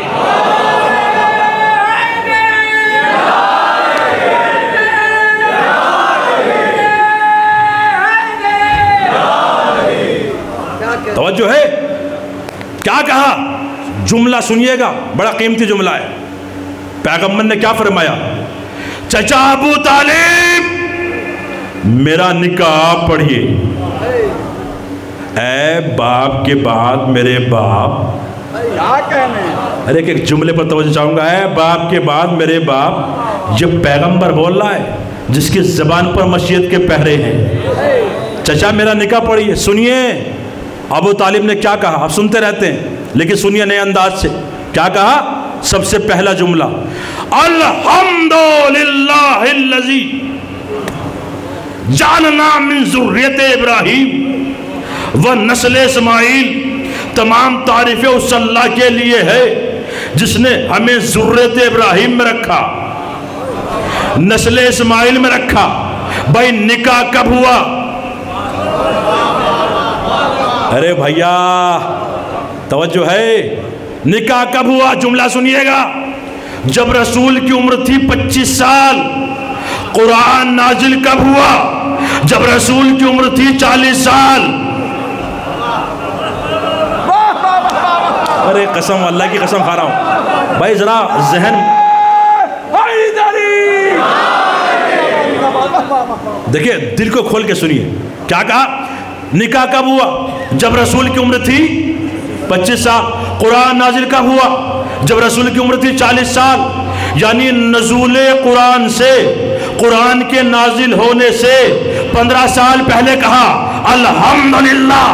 توجہ ہے، کیا کہا؟ جملہ سنیے گا، بڑا قیمتی جملہ ہے۔ پیغمبر نے کیا فرمایا؟ چچا ابو طالب میرا نکاح پڑھیے۔ اے باپ کے بعد میرے باپ، ارے ایک جملے پر توجہ چاہوں گا، اے باپ کے بعد میرے باپ، جب پیغمبر بول رہا ہے جس کی زبان پر مشیت کے پہرے ہیں، چچا میرا نکاح پڑھیے۔ سنیے ابو طالب نے کیا کہا، آپ سنتے رہتے ہیں لیکن سنیے نئے انداز سے، کیا کہا؟ سب سے پہلا جملہ، الحمدللہ الذی جعلنا من ذریت ابراہیم و نسل اسماعیل، تمام تعریفیں اس اللہ کے لیے ہے جس نے ہمیں ذریت ابراہیم میں رکھا، نسل اسماعیل میں رکھا۔ بھائی نکاح کب ہوا؟ ارے بھائیا توجہ ہے، نکاح کب ہوا؟ جملہ سنیے گا، جب رسول کی عمر تھی 25 سال۔ قرآن نازل کب ہوا؟ جب رسول کی عمر تھی 40 سال۔ ارے قسم، اللہ کی قسم کھا رہا ہوں بھائی، ذرا ذہن دیکھیں، دل کو کھول کے سنیے، کیا کہا؟ نکاح کب ہوا؟ جب رسول کی عمر تھی 25 سال۔ قرآن نازل کب ہوا؟ جب رسول کی عمر تھی 40 سال۔ یعنی نزول قرآن سے، قرآن کے نازل ہونے سے 15 سال پہلے کہا الحمدللہ۔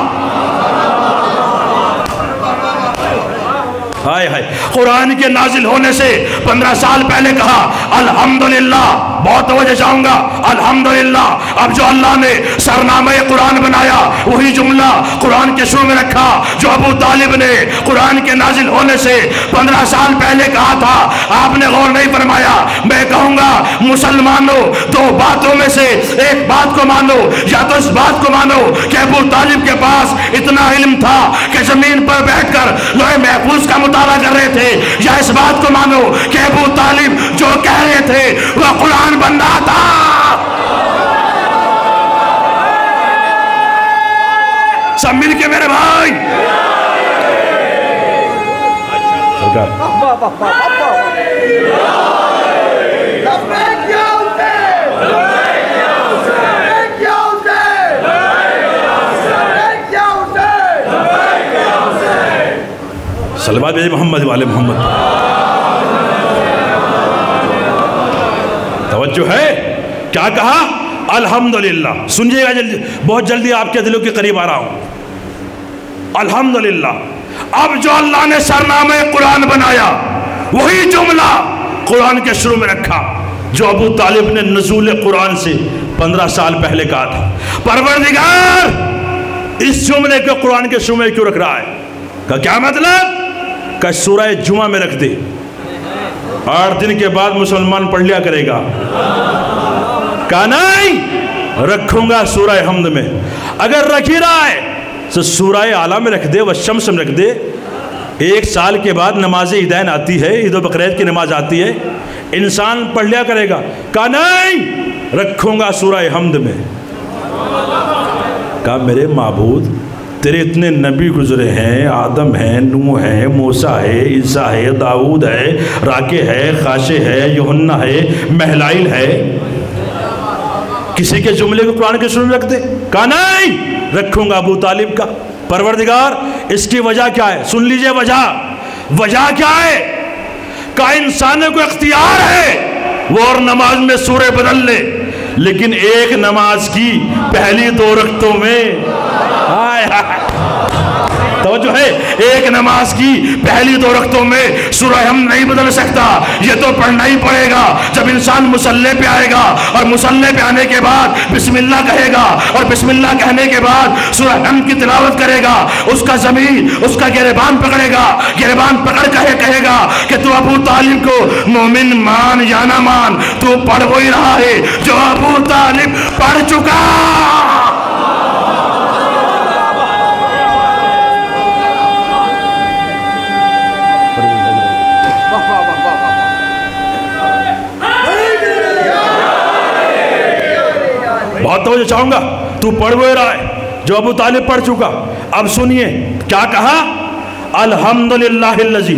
ہائے ہائے، قرآن کے نازل ہونے سے 15 سال پہلے کہا الحمدللہ۔ بہت توجہ چاہوں گا، الحمدللہ۔ اب جو اللہ نے سرنامہ قرآن بنایا وہی جملہ قرآن کے شروع میں رکھا جو ابو طالب نے قرآن کے نازل ہونے سے 15 سال پہلے کہا تھا۔ آپ نے غور نہیں فرمایا۔ میں کہوں گا مسلمانوں، دو باتوں میں سے ایک بات کو مانو، یا تو اس بات کو مانو کہ ابو طالب کے پاس اتنا علم تھا کہ زمین پر بیٹھ کر لوح محفوظ کا مطالعہ کر رہے تھے، یا اس بات کو مانو کہ ابو طالب جو کہہ رہے تھے وہ قرآن بن رہا تھا۔ سب مل کے میرے بھائی، صلوات بھیجے محمد والے محمد۔ توجہ ہے، کیا کہا؟ الحمدللہ۔ سنجھے گا جلدی، بہت جلدی آپ کے دلوں کے قریب آ رہا ہوں۔ الحمدللہ۔ اب جو اللہ نے سرنامہ قرآن بنایا وہی جملہ قرآن کے شروع میں رکھا۔ جو ابو طالب نے نزول قرآن سے 15 سال پہلے کہا تھا، پروردگار اس جملے کو قرآن کے شروع میں کیوں رکھ رہا ہے؟ کہ کیا مطلب؟ کہ سورہ جمعہ میں رکھ دے، 8 دن کے بعد مسلمان پڑھ لیا کرے گا۔ کہا نہیں، رکھوں گا سورہ حمد میں۔ اگر رکھ ہی رہا ہے تو سورہ اعلیٰ میں رکھ دے، والشمس میں رکھ دے۔ 1 سال کے بعد نماز عیدین آتی ہے، عید و بقرعید کی نماز آتی ہے، انسان پڑھ لیا کرے گا۔ کہا نہیں، رکھوں گا سورہ حمد میں۔ کہا میرے معبود، تیرے اتنے نبی گزرے ہیں، آدم ہیں، نوح ہے، موسیٰ ہے، عیسیٰ ہے، داؤد ہے، راکع ہے، خاشع ہے، یوحنا ہے، مہلائل ہے، کسی کے جملے کو قرآن کے شروع میں رکھ دے؟ کہا نہیں، رکھوں گا ابو طالب کا۔ پروردگار اس کی وجہ کیا ہے؟ سن لیجئے وجہ کیا ہے؟ کہ انسانوں کو اختیار ہے وہ اور نماز میں سورہ بدل لے، لیکن ایک نماز کی پہلی 2 رکعتوں میں توجہ ہے، ایک نماز کی پہلی 2 رکعتوں میں سورہ حمد نہیں بدل سکتا، یہ تو پڑھنا ہی پڑے گا۔ جب انسان مصلی پہ آئے گا اور مصلی پہ آنے کے بعد بسم اللہ کہے گا، اور بسم اللہ کہنے کے بعد سورہ حمد کی تلاوت کرے گا، اس کا ضمیر اس کا گریبان پکڑے گا، گریبان پکڑ کہے گا کہ تو ابو طالب کو مومن مان یا نہ مان، تو پڑھ وہی رہا ہے جو ابو طالب پڑھ چکا۔ بہت توجہ چاہوں گا، تو پڑھ وہ رہا ہے جو ابو طالب پڑھ چکا۔ اب سنیے کیا کہا، الحمدللہ الذی۔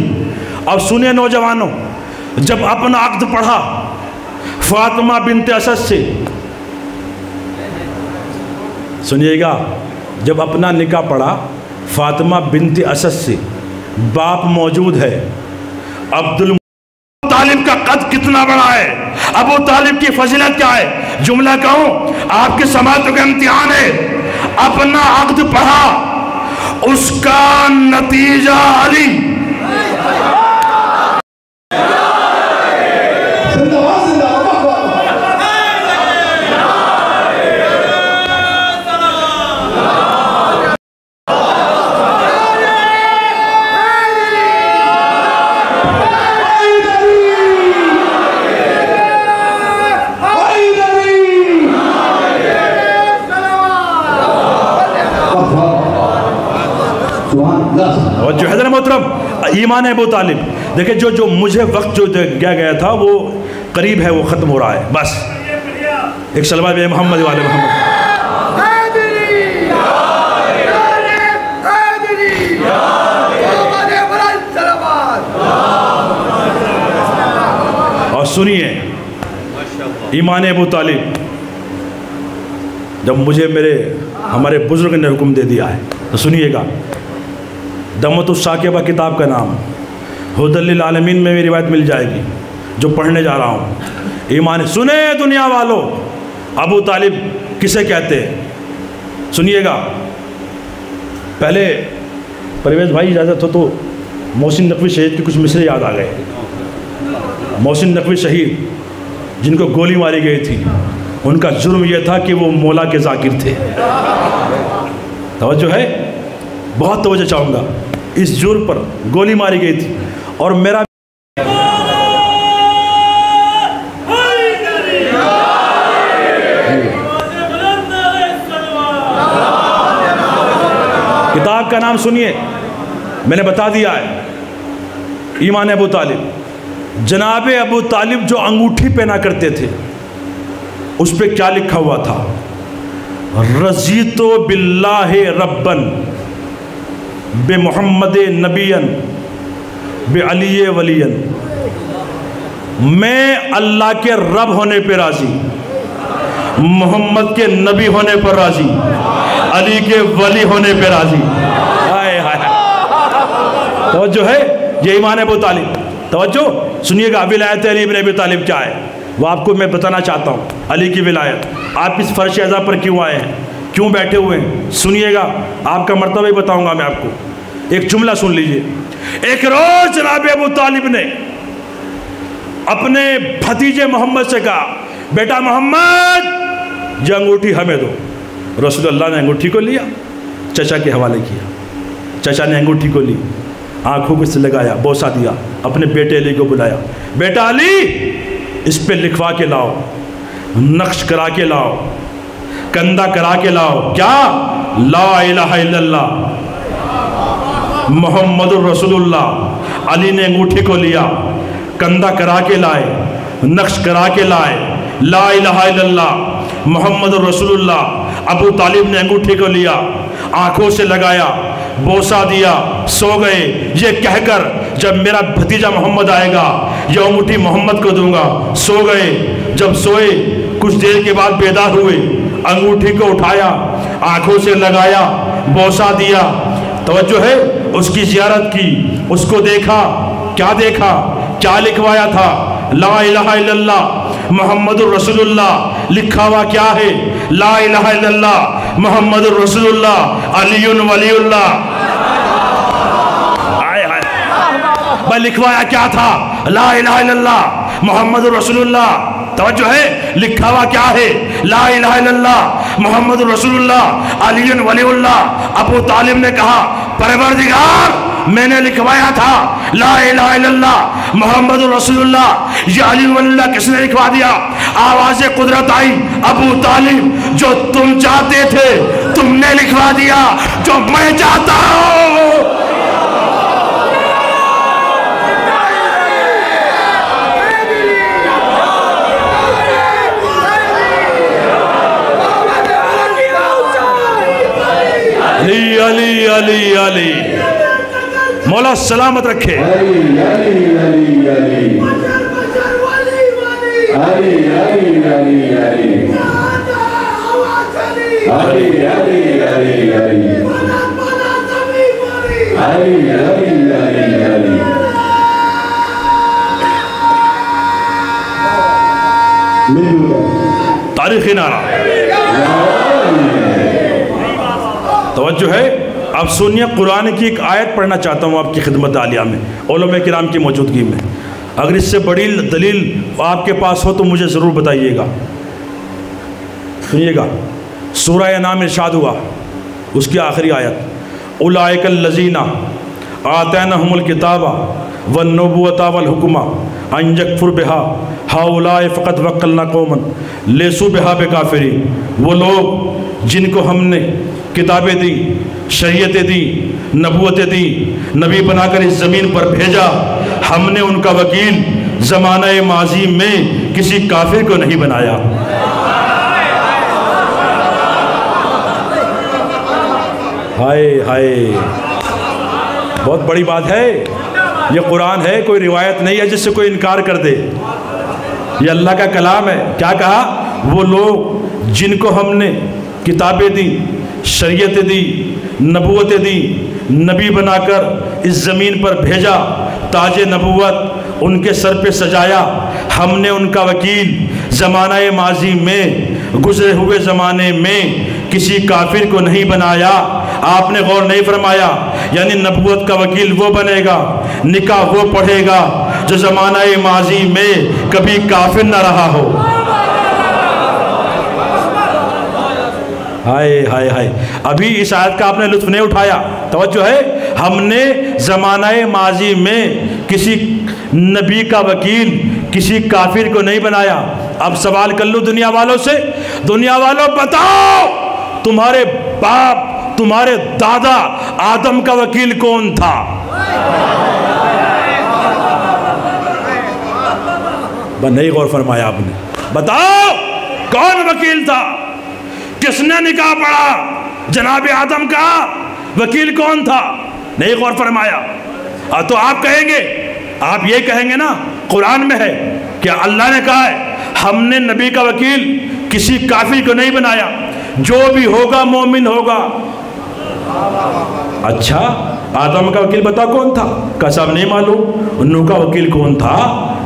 اب سنیے نوجوانوں، جب اپنا عقد پڑھا فاطمہ بنت اسد سے، سنیے گا، جب اپنا نکاح پڑھا فاطمہ بنت اسد سے، باپ موجود ہے، طالب کا قد کتنا بڑا ہے، ابو طالب کی فضیلت کیا ہے؟ جملہ کہوں آپ کے سماعتوں کا امتحان ہے۔ اپنا عقد پڑھا، اس کا نتیجہ علی۔ جو حضرت محترم ایمان ابو طالب دیکھیں، جو مجھے وقت جو دیا گیا تھا وہ قریب ہے، وہ ختم ہو رہا ہے۔ بس ایک صلوات بے محمد والے محمد۔ اور سنیے، ایمان ابو طالب جب مجھے ہمارے بزرگ نے حکم دے دیا ہے تو سنیے گا، دمت الثاقبہ کتاب کا نام، ھدی للعالمین میں میری روایت مل جائے گی جو پڑھنے جا رہا ہوں۔ ایمان، سنے دنیا والو، ابو طالب کسے کہتے ہیں؟ سنیے گا، پہلے پرویز بھائی اجازت ہو تو محسن نقوی شہید کی کچھ مصرے یاد آ گئے۔ محسن نقوی شہید جن کو گولی ماری گئی تھی، ان کا جرم یہ تھا کہ وہ مولا کے ذاکر تھے۔ توجہ ہے، بہت توجہ چاہوں گا، اس جرم پر گولی ماری گئی تھی، اور میرا کتاب کا نام سنیے، میں نے بتا دیا ہے، ایمان ابو طالب۔ جناب ابو طالب جو انگوٹھی پہنا کرتے تھے، اس پہ کیا لکھا ہوا تھا؟ رضیت باللہ ربن، بمحمد نبین، بعلی ولین۔ میں اللہ کے رب ہونے پہ راضی، محمد کے نبی ہونے پر راضی، علی کے ولی ہونے پہ راضی۔ توجہ ہے، یہ ایمان ابو طالب۔ توجہ سنیے گا، ولایت علی ابن ابی طالب کیا ہے وہ آپ کو میں بتانا چاہتا ہوں۔ علی کی ولایت، آپ اس فرش اعظم پر کیوں آئے ہیں، کیوں بیٹھے ہوئے ہیں، سنیے گا، آپ کا مرتبہ ہی بتاؤں گا میں آپ کو۔ ایک جملہ سن لیجئے، ایک روز جناب ابو طالب نے اپنے بھتیجے محمد سے کہا بیٹا محمد یہ انگوٹھی ہمیں دو۔ رسول اللہ نے انگوٹھی کو لیا، چچا کے حوالے کیا، چچا نے انگوٹھی کو لی، آنکھوں کو سے لگایا، بوسہ دیا، اپنے بیٹے علی کو بلایا، بیٹا علی اس پہ لکھوا کے لاؤ، نقش کرا کے لاؤ، کندہ کرا کے لاؤ، کیا؟ لا الہ الا اللہ محمد الرسول اللہ۔ علی نے انگوٹھی کو لیا، کندہ کرا کے لائے، نقش کرا کے لائے، لا الہ الا اللہ محمد الرسول اللہ۔ ابو طالب نے انگوٹھی کو لیا، آنکھوں سے لگایا، بوسہ دیا، سو گئے یہ کہہ کر جب میرا بھتیجا محمد آئے گا یہ انگوٹھی محمد کو دوں گا۔ سو گئے، جب سوئے کچھ دیر کے بعد بیدار ہوئے، انگوٹھی کو اٹھایا، آنکھوں سے لگایا، بوسہ دیا، توجہ ہے، اس کی زیارت کی، اس کو دیکھا، کیا لکھوایا تھا؟ لا الہ الا اللہ محمد الرسول اللہ۔ لکھا ہوا کیا ہے؟ لا الہ الا اللہ محمد الرسول اللہ علی ولی اللہ۔ بھائی لکھوایا کیا تھا؟ لا الہ الا اللہ محمد الرسول اللہ۔ توجہ ہے، لکھا ہوا کیا ہے؟ لا الہ الا اللہ محمد الرسول اللہ علی ولی اللہ۔ ابو طالب نے کہا پروردگار میں نے لکھوایا تھا لا الہ الا اللہ محمد الرسول اللہ، یہ علی ولی اللہ کس نے لکھوا دیا؟ آواز قدرت آئی، ابو طالب جو تم چاہتے تھے تم نے لکھوا دیا، جو میں چاہتا ہوں علی علی علی علی مولا سلامت رکھے۔ تاریخی نعرہ توجہ ہے۔ اب سنیے، قرآن کی ایک آیت پڑھنا چاہتا ہوں آپ کی خدمت عالیہ میں، علماء کرام کی موجودگی میں۔ اگر اس سے بڑی دلیل آپ کے پاس ہو تو مجھے ضرور بتائیے گا۔ سنیے گا، سورہ انعام ارشاد ہوا، اس کی آخری آیت، اولئک الذین آتیناہم الکتاب والنبوۃ والحکمہ ان یکفر بها ہؤلاء فقد وکلنا قوما لیسوا بها بکافرین۔ وہ لوگ جن کو ہم نے کتابیں دی، شریعتیں دی، نبوتیں دی، نبی بنا کر اس زمین پر بھیجا، ہم نے ان کا وکیل زمانہ ماضی میں کسی کافر کو نہیں بنایا۔ ہائے ہائے، بہت بڑی بات ہے، یہ قرآن ہے، کوئی روایت نہیں ہے جس سے کوئی انکار کر دے، یہ اللہ کا کلام ہے۔ کیا کہا؟ وہ لوگ جن کو ہم نے کتابیں دی، شریعتیں دی، نبوتیں دی، نبی بنا کر اس زمین پر بھیجا، تاج نبوت ان کے سر پہ سجایا، ہم نے ان کا وکیل زمانہ ماضی میں، گزرے ہوئے زمانے میں کسی کافر کو نہیں بنایا۔ آپ نے غور نہیں فرمایا، یعنی نبوت کا وکیل وہ بنے گا، نکاح وہ پڑھے گا جو زمانہ ماضی میں کبھی کافر نہ رہا ہو۔ ہائے ہائے ہائے، ابھی اس آیت کا آپ نے لطف نہیں اٹھایا۔ توجہ ہے، ہم نے زمانہ ماضی میں کسی نبی کا وکیل کسی کافر کو نہیں بنایا۔ اب سوال کر لوں دنیا والوں سے، دنیا والوں بتاؤ تمہارے باپ، تمہارے دادا آدم کا وکیل کون تھا؟ نہیں غور فرمایا آپ نے، بتاؤ کون وکیل تھا؟ کس نے نکاح پڑھا؟ جناب آدم کا وکیل کون تھا؟ نہیں غور فرمایا۔ تو آپ کہیں گے، آپ یہ کہیں گے نا، قرآن میں ہے کہ اللہ نے کہا ہے ہم نے نبی کا وکیل کسی کافر کو نہیں بنایا، جو بھی ہوگا مومن ہوگا۔ اچھا، آدم کا وکیل بتا کون تھا؟ قسم نہیں معلوم۔ نوح کا وکیل کون تھا؟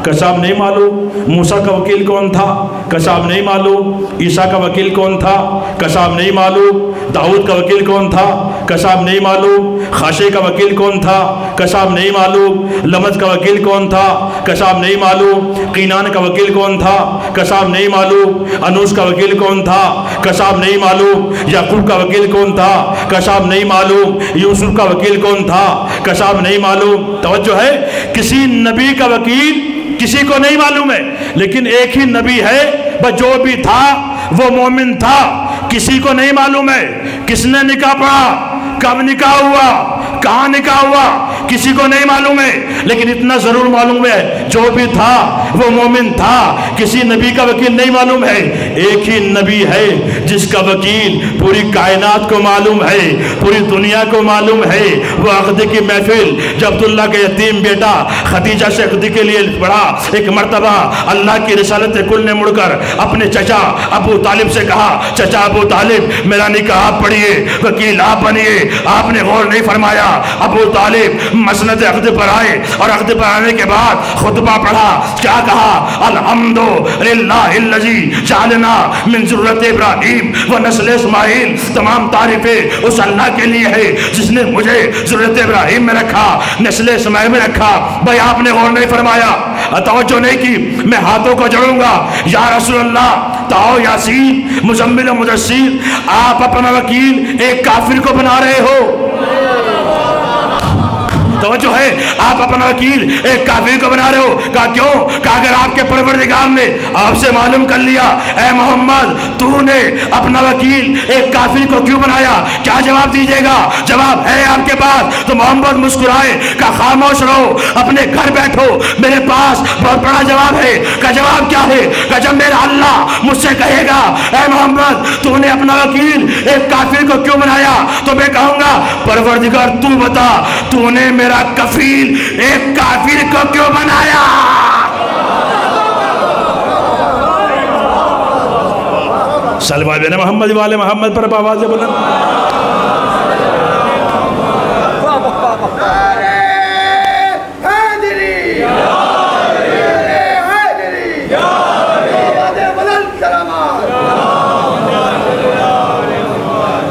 قسم نہیں معلوم۔ موسیٰ کا وکیل کون تھا؟ قسم نہیں معلوم۔ عیسیٰ کا وکیل کون تھا؟ قسم نہیں معلوم۔ داؤد کا وکیل کون تھا؟ کشاب نہیں معلوم خاشے کا وکیل کون تھا، کشاب نہیں معلوم لمز کا وکیل کون تھا، کشاب نہیں معلوم قینان کا وکیل کون تھا، کشاب نہیں معلوم انوس کا وکیل کون تھا، کشاب نہیں معلوم یعقوب کا وکیل کون تھا، کشاب نہیں معلوم یوسف کا وکیل کون تھا، کشاب نہیں معلوم۔ توجہ ہے، کسی نبی کا وکیل کسی کو نہیں معلوم ہے، لیکن ایک ہی نبی ہے، بس جو بھی تھا وہ مومن تھا، کسی کو نہیں معلوم ہے کس نے نکاح پڑھا، کب نکاح ہوا، کہاں نکاح ہوا، کسی کو نہیں معلوم ہے، لیکن اتنا ضرور معلوم ہے جو بھی تھا وہ مومن تھا۔ کسی نبی کا وکیل نہیں معلوم ہے، ایک ہی نبی ہے جس کا وکیل پوری کائنات کو معلوم ہے، پوری دنیا کو معلوم ہے۔ وہ عقد کی محفل جو عبداللہ کے یتیم بیٹا خدیجہ سے عقد کے لیے پڑھا، ایک مرتبہ اللہ کی رسالت کل نے مڑ کر اپنے چچا ابو طالب سے کہا، چچا ابو طالب میرا نکاح آپ پڑھیے، وکیل آپ بنیے۔ آپ نے غور نہیں فرمایا، ابو طالب مسند عقد پر آئے اور عقد پر آنے کے بعد خطبہ پڑھا، کیا کہا؟ الحمدللہ الذی جعلنا من ذریۃ ابراہیم و نسل اسماعیل، تمام تعریفیں اس اللہ کے لیے ہے جس نے مجھے ذریۃ ابراہیم میں رکھا، نسل اسماعیل میں رکھا۔ بھائی آپ نے غور نہیں فرمایا، توجہ نہیں کی، میں ہاتھوں کو جوڑوں گا، یا رسول اللہ تاؤ یاسین مزمل و مدثر، آپ اپنا وکیل ایک کافر کو بنا رہے ہو۔ توجہ ہے، آپ اپنا وکیل ایک کافر کو بنا رہے ہو۔ کہا کیوں؟ کہا اگر آپ کے پروردگار نے آپ سے معلوم کر لیا اے محمد تو نے اپنا وکیل ایک کافر کو کیوں بنایا، کیا جواب دیجئے گا؟ جواب ہے آپ کے پاس؟ تو محمد مسکرائے، کہا خاموش رہو، اپنے گھر بیٹھو، میرے پاس بہت بڑا جواب ہے۔ کہا جواب کیا ہے؟ کہا جب میرا اللہ مجھ سے کہے گا اے محمد تو نے اپنا وکیل ایک کافر کو کیوں بنایا، تو میں کہوں گا پروردگار تو بتا تو نے میرا کفیل ایک کافر کو کیوں بنایا؟ صلوات بین محمد والے محمد پر آواز بلند۔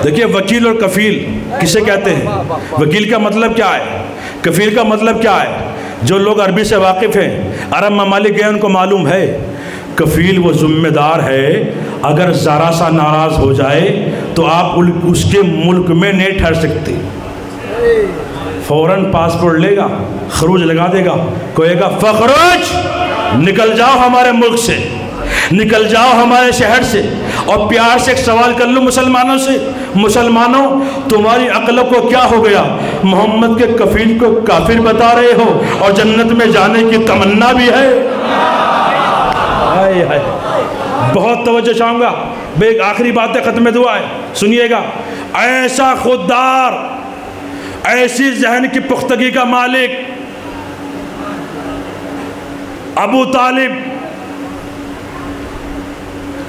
دیکھیے وکیل اور کفیل کسے کہتے ہیں؟ وکیل کا مطلب کیا ہے، کفیل کا مطلب کیا ہے؟ جو لوگ عربی سے واقف ہیں، عرب ممالک گئے ان کو معلوم ہے کفیل وہ ذمہ دار ہے، اگر ذرا سا ناراض ہو جائے تو آپ اس کے ملک میں نہیں ٹھہر سکتے، فوراً پاسپورٹ لے گا، خروج لگا دے گا، کہے گا فخروج نکل جاؤ ہمارے ملک سے، نکل جاؤ ہمارے شہر سے۔ اور پیار سے ایک سوال کر لوں مسلمانوں سے، مسلمانوں تمہاری عقل کو کیا ہو گیا؟ محمد کے کفیل کو کافر بتا رہے ہو اور جنت میں جانے کی تمنا بھی ہے۔ بہت توجہ چاہوں گا، ایک آخری بات ہے، ختم دعا ہے، سنیے گا۔ ایسا خوددار، ایسی ذہن کی پختگی کا مالک ابو طالب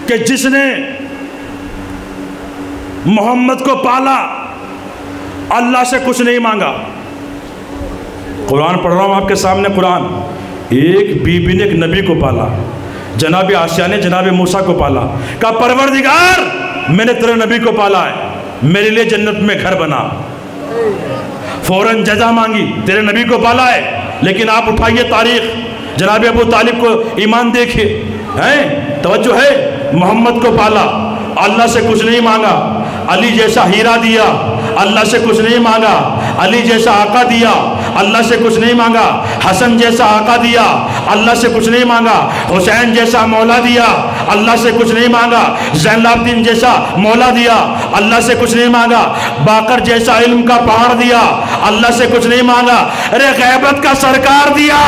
کہ جس نے محمد کو پالا، اللہ سے کچھ نہیں مانگا۔ قرآن پڑھ رہا ہوں آپ کے سامنے، قرآن۔ ایک بی بی نے ایک نبی کو پالا، جناب آسیہ نے جناب موسیٰ کو پالا، کہا پروردگار میں نے تیرے نبی کو پالا ہے، میرے لیے جنت میں گھر بنا۔ فوراً جزا مانگی، تیرے نبی کو پالا ہے، لیکن آپ اٹھائیے تاریخ، جناب ابو طالب کو ایمان دیکھئے، توجہ ہے، محمد کو پالا، اللہ سے کچھ نہیں مانگا، علی جیسا ہیرا دیا، اللہ سے کچھ نہیں مانگا، علی جیسا آقا دیا، اللہ سے کچھ نہیں مانگا، حسن جیسا آقا دیا، اللہ سے کچھ نہیں مانگا، حسین جیسا مولا دیا، اللہ سے کچھ نہیں مانگا، زین العابدین جیسا مولا دیا، اللہ سے کچھ نہیں مانگا، باقر جیسا علم کا پہاڑ دیا، اللہ سے کچھ نہیں مانگا، ارے غیبت کا سرکار دیا،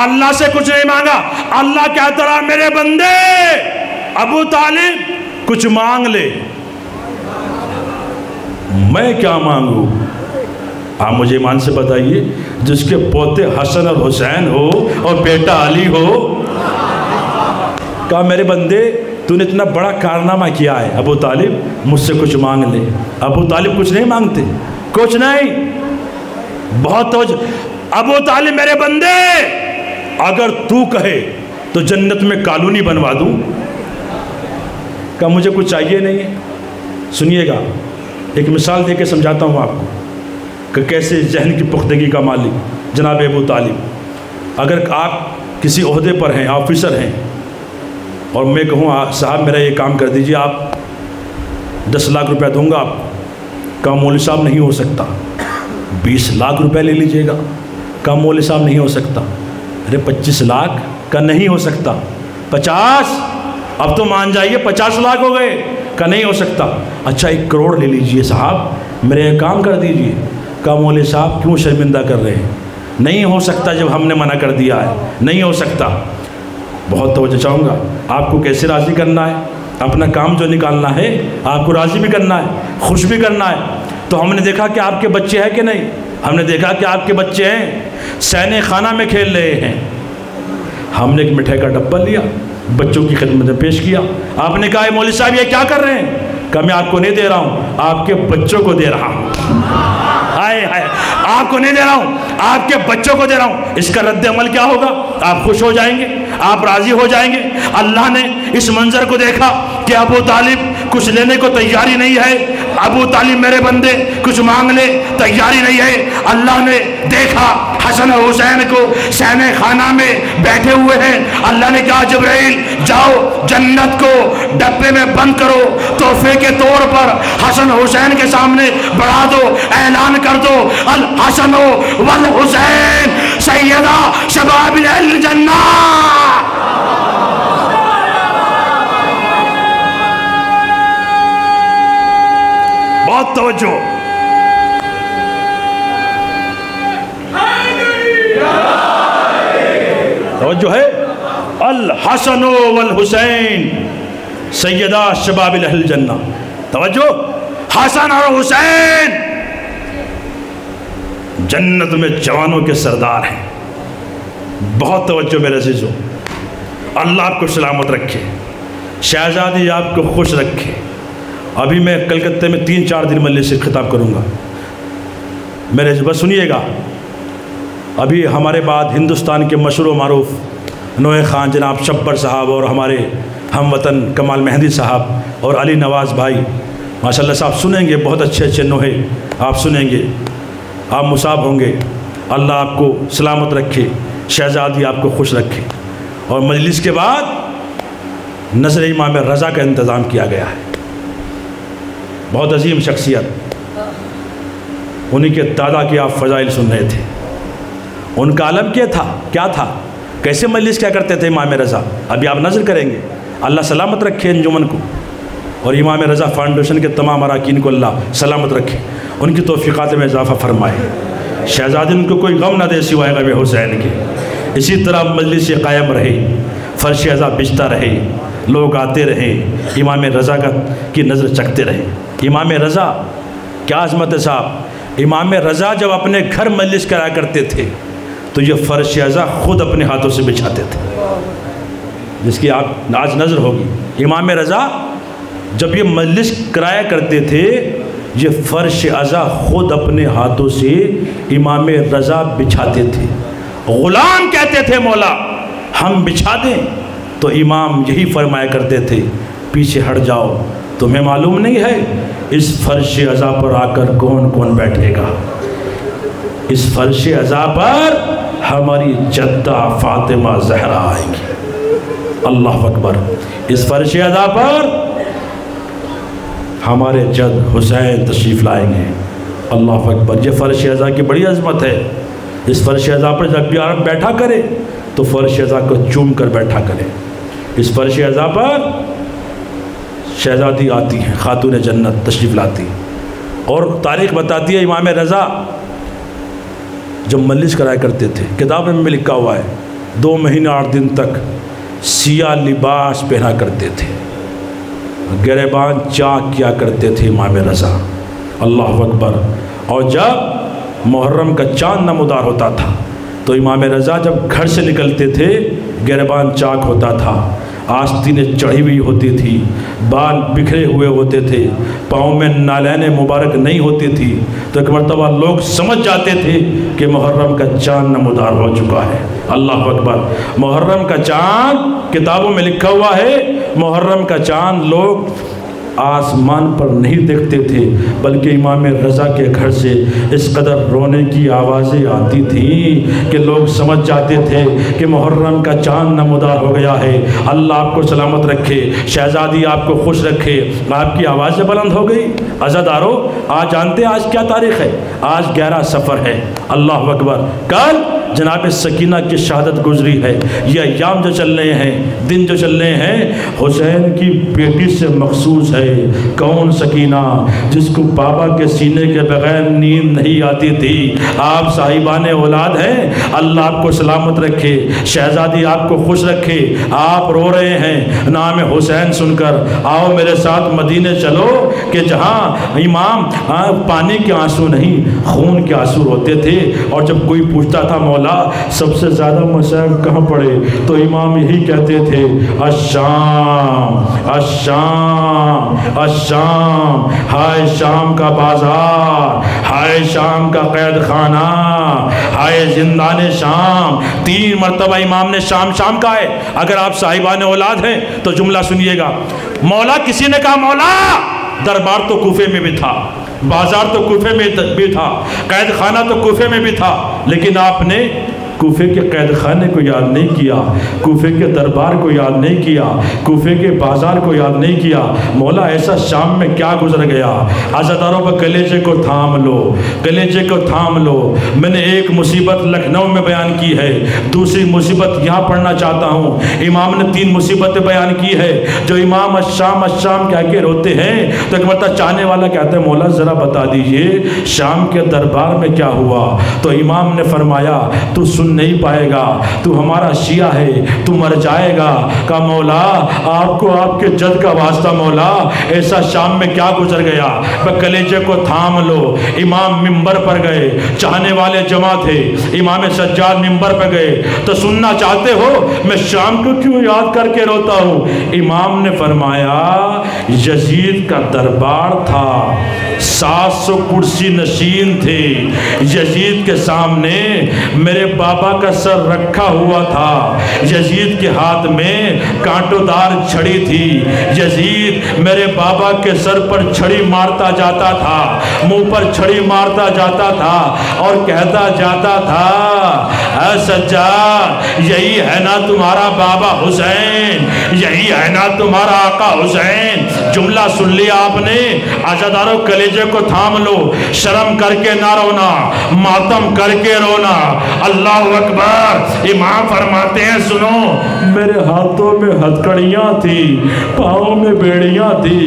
اللہ سے کچھ نہیں مانگا۔ اللہ کہتا رہا میرے بندے ابو طالب کچھ مانگ لے، میں کیا مانگوں؟ آپ مجھے ایمان سے بتائیے، جس کے پوتے حسن اور حسین ہو اور بیٹا علی ہو، کہا میرے بندے تو نے اتنا بڑا کارنامہ کیا ہے، ابو طالب مجھ سے کچھ مانگ لے۔ ابو طالب کچھ نہیں مانگتے، کچھ نہیں، بہت توجہ۔ ابو طالب میرے بندے اگر تو کہے تو جنت میں کالونی بنوا دوں، کہا مجھے کچھ چاہیے نہیں ہے، سنیے گا، ایک مثال دے کے سمجھاتا ہوں آپ کو کہ کیسے ذہن کی پختگی کا مالک جناب ابو طالب، اگر آپ کسی عہدے پر ہیں، آفیسر ہیں، اور میں کہوں صاحب میرا یہ کام کر دیجئے، آپ 10 لاکھ روپے دوں گا آپ کو، کہا مولوی صاحب نہیں ہو سکتا، 20 لاکھ روپے لے لیجئے گا، کہا مولوی صاحب نہیں ہو سکتا، ارے 25 لاکھ کا نہیں ہو سکتا، 50، اب تو مان جائیے 50 لاکھ ہو گئے، کہا نہیں ہو سکتا، اچھا 1 کروڑ لے لیجئے صاحب، میرے یہ کام کر دیجئے، کہا مولوی صاحب کیوں شرمندہ کر رہے ہیں، نہیں ہو سکتا جب ہم نے منع کر دیا ہے، نہیں ہو سکتا۔ بہت توجہ چاہوں گا، آپ کو کیسے راضی کرنا ہے، اپنا کام جو نکالنا ہے آپ کو راضی بھی کرنا ہے، خوش بھی کرنا ہے۔ تو ہم نے دیکھا کہ آپ کے بچے ہیں کہ نہیں، ہم نے دیکھا کہ آپ کے بچے ہیں سینے خانہ میں کھیل رہے ہیں، ہم نے ایک مٹھائی کا ڈبہ لیا، بچوں کی خدمت میں پیش کیا، آپ نے کہا اے مولوی صاحب یہ کیا کر رہے ہیں، کہ میں آپ کو نہیں دے رہا ہوں، آپ کے بچوں کو دے رہا ہوں، ہائے ہائے، آپ کو نہیں دے رہا ہوں، آپ کے بچوں کو دے رہا ہوں۔ اس کا رد عمل کیا ہوگا، آپ خوش ہو جائیں گے، آپ راضی ہو جائیں گے۔ اللہ نے اس منظر کو دیکھا کہ ابو طالب کچھ لینے کو تیاری نہیں ہے، ابو طالب میرے بندے کچھ مانگنے تیاری نہیں ہے۔ اللہ نے دیکھا حسن و حسین کو سینے خانہ میں بیٹھے ہوئے ہیں، اللہ نے کہا جبرائیل جاؤ جنت کو ڈبے میں بند کرو، تحفے کے طور پر حسن حسین کے سامنے بڑھا دو، اعلان کر دو الحسن والحسین سیدہ شباب الجنہ۔ بہت توجہ، توجہ ہے، الحسن والحسین سیدہ شباب اہل الجنہ، توجہ، حسن اور حسین جنت میں جوانوں کے سردار ہیں۔ بہت توجہ میرے عزیزوں، اللہ آپ کو سلامت رکھے، شہزادی آپ کو خوش رکھے۔ ابھی میں کلکتہ میں 3-4 دن مجلس سے خطاب کروں گا، میرے بس سنیے گا۔ ابھی ہمارے بعد ہندوستان کے مشہور و معروف نوح خان جناب شبر صاحب اور ہمارے ہم وطن کمال مہندی صاحب اور علی نواز بھائی ماشاءاللہ صاحب سنیں گے، بہت اچھے اچھے نوحے آپ سنیں گے، آپ مصاب ہوں گے۔ اللہ آپ کو سلامت رکھے، شہزادی آپ کو خوش رکھے۔ اور مجلس کے بعد نظر امام رضا کا انتظام کیا گیا ہے، بہت عظیم شخصیت، انہی کے دادا کی آپ فضائل سن رہے تھے، ان کا عالم کیا تھا، کیسے مجلس کیا کرتے تھے امام رضا، ابھی آپ نظر کریں گے۔ اللہ سلامت رکھے انجمن کو، اور امام رضا فاؤنڈیشن کے تمام اراکین کو اللہ سلامت رکھے، ان کی توفیقات میں اضافہ فرمائے، شہزادی ان کو کوئی غم نہ دے سوائے غم حسین کے۔ اسی طرح مجلس قائم رہے، فرش ازا بچتا رہے، لوگ آتے رہے، امام رضا کی نظر چکتے رہے۔ امام رضا کیا عظمت ہے صاحب، امام رضا جب اپنے گھر مجلس کرایا کرتے تھے تو یہ فرش ازا خود اپنے ہاتھوں سے بچھاتے تھے، جس کی آپ آج نظر ہوگی۔ امام رضا جب یہ مجلس کرایا کرتے تھے، یہ فرش ازا خود اپنے ہاتھوں سے امام رضا بچھاتے تھے۔ غلام کہتے تھے مولا ہم بچھا دیں، تو امام یہی فرمایا کرتے تھے پیچھے ہٹ جاؤ، تمہیں معلوم نہیں ہے اس فرش ازا پر آ کر کون کون بیٹھے گا، اس فرش ازا پر ہماری جدہ فاطمہ زہرا آئیں گی، اللہ اکبر، اس فرش ازا پر ہمارے جد حسین تشریف لائیں گے، اللہ اکبر۔ یہ فرش ازا کی بڑی عظمت ہے، اس فرش ازا پر جب بھی آپ بیٹھا کرے تو فرش ازا کو چوم کر بیٹھا کرے۔ اس فرش ازا پر شہزادی آتی ہیں، خاتون جنت تشریف لاتی، اور تاریخ بتاتی ہے امام رضا جب مجلس کرایا کرتے تھے، کتاب میں لکھا ہوا ہے 2 مہینہ 8 دن تک سیاہ لباس پہنا کرتے تھے، گریبان چاک کیا کرتے تھے امام رضا، اللہ اکبر۔ اور جب محرم کا چاند نمودار ہوتا تھا تو امام رضا جب گھر سے نکلتے تھے گریبان چاک ہوتا تھا، آستینیں چڑھی ہوئی ہوتی تھی، بال بکھرے ہوئے ہوتے تھے، پاؤں میں نالین مبارک نہیں ہوتی تھی، تو ایک مرتبہ لوگ سمجھ جاتے تھے کہ محرم کا چاند نمودار ہو چکا ہے، اللہ اکبر۔ محرم کا چاند کتابوں میں لکھا ہوا ہے، محرم کا چاند لوگ آسمان پر نہیں دیکھتے تھے، بلکہ امام رضا کے گھر سے اس قدر رونے کی آوازیں آتی تھیں کہ لوگ سمجھ جاتے تھے کہ محرم کا چاند نمودار ہو گیا ہے۔ اللہ آپ کو سلامت رکھے، شہزادی آپ کو خوش رکھے۔ آپ کی آوازیں بلند ہو گئی۔ عزادارو، آج جانتے ہیں آج کیا تاریخ ہے؟ آج 11 صفر ہے۔ اللہ اکبر۔ کل جناب سکینہ کی شہادت گزری ہے۔ یہ ایام جو چل رہے ہیں، دن جو چل رہے ہیں، حسین کی بیٹی سے مخصوص ہے۔ کون سکینہ؟ جس کو بابا کے سینے کے بغیر نیند نہیں آتی تھی۔ آپ صاحبان اولاد ہیں، اللہ آپ کو سلامت رکھے، شہزادی آپ کو خوش رکھے۔ آپ رو رہے ہیں نام حسین سن کر۔ آؤ میرے ساتھ مدینے چلو کہ جہاں امام پانی کے آنسو نہیں، خون کے آنسو ہوتے تھے۔ اور جب کوئی پوچھتا تھا مولا سب سے زیادہ مصائب کہاں پڑے، تو امام یہی کہتے تھے الشام الشام الشام، ہائے شام کا بازار، ہائے شام کا قید خانہ، ہائے زندان شام۔ 3 مرتبہ امام نے شام شام کہا ہے۔ اگر آپ صاحبان اولاد ہیں تو جملہ سنیے گا۔ مولا، کسی نے کہا مولا، دربار تو کوفے میں بھی تھا، بازار تو کوفے میں بھی تھا، قید خانہ تو کوفے میں بھی تھا، لیکن آپ نے کوفے کے قید خانے کو یاد نہیں کیا، کوفے کے دربار کو یاد نہیں کیا، کوفے کے بازار کو یاد نہیں کیا۔ مولا ایسا شام میں کیا گزر گیا؟ عزاداروں پر کلیجے کو تھام لو، کلیجے کو تھام لو۔ میں نے ایک مصیبت لکھنؤ میں بیان کی ہے، دوسری مصیبت یہاں پڑھنا چاہتا ہوں۔ امام نے 3 مصیبتیں بیان کی ہے جو امام الشام الشام کہہ کے روتے ہیں۔ تو ایک مرتبہ چاہنے والا کہتا ہے مولا ذرا بتا دیجئے شام کے دربار میں کیا ہوا؟ تو امام نے فرمایا تو سن نہیں پائے گا، تو ہمارا شیعہ ہے، تو مر جائے گا۔ کہا مولا آپ کو آپ کے جد کا واسطہ، مولا ایسا شام میں کیا گزر گیا؟ کلیجے کو تھام لو۔ امام منبر پر گئے، چاہنے والے جمع تھے، امام سجاد منبر پر گئے۔ تو سننا چاہتے ہو میں شام کو کیوں یاد کر کے روتا ہوں؟ امام نے فرمایا یزید کا دربار تھا، 700 کرسی نشین تھے، یزید کے سامنے میرے بابا کا سر رکھا ہوا تھا، یزید کے ہاتھ میں کانٹوں دار چھڑی تھی، یزید میرے بابا کے سر پر چھڑی مارتا جاتا تھا، منہ پر چھڑی مارتا جاتا تھا اور کہتا جاتا تھا اے سجاد یہی ہے نا تمہارا بابا حسین، یہی ہے نا تمہارا آقا حسین۔ جملہ سن لیا آپ نے؟ عزاداروں کلیجے کو تھام لو، شرم کر کے نہ رونا، ماتم کر کے رونا۔ اللہ اکبر۔ امام فرماتے ہیں سنو، میرے ہاتھوں میں ہتھکڑیاں تھی، پاؤں میں بیڑیاں تھی،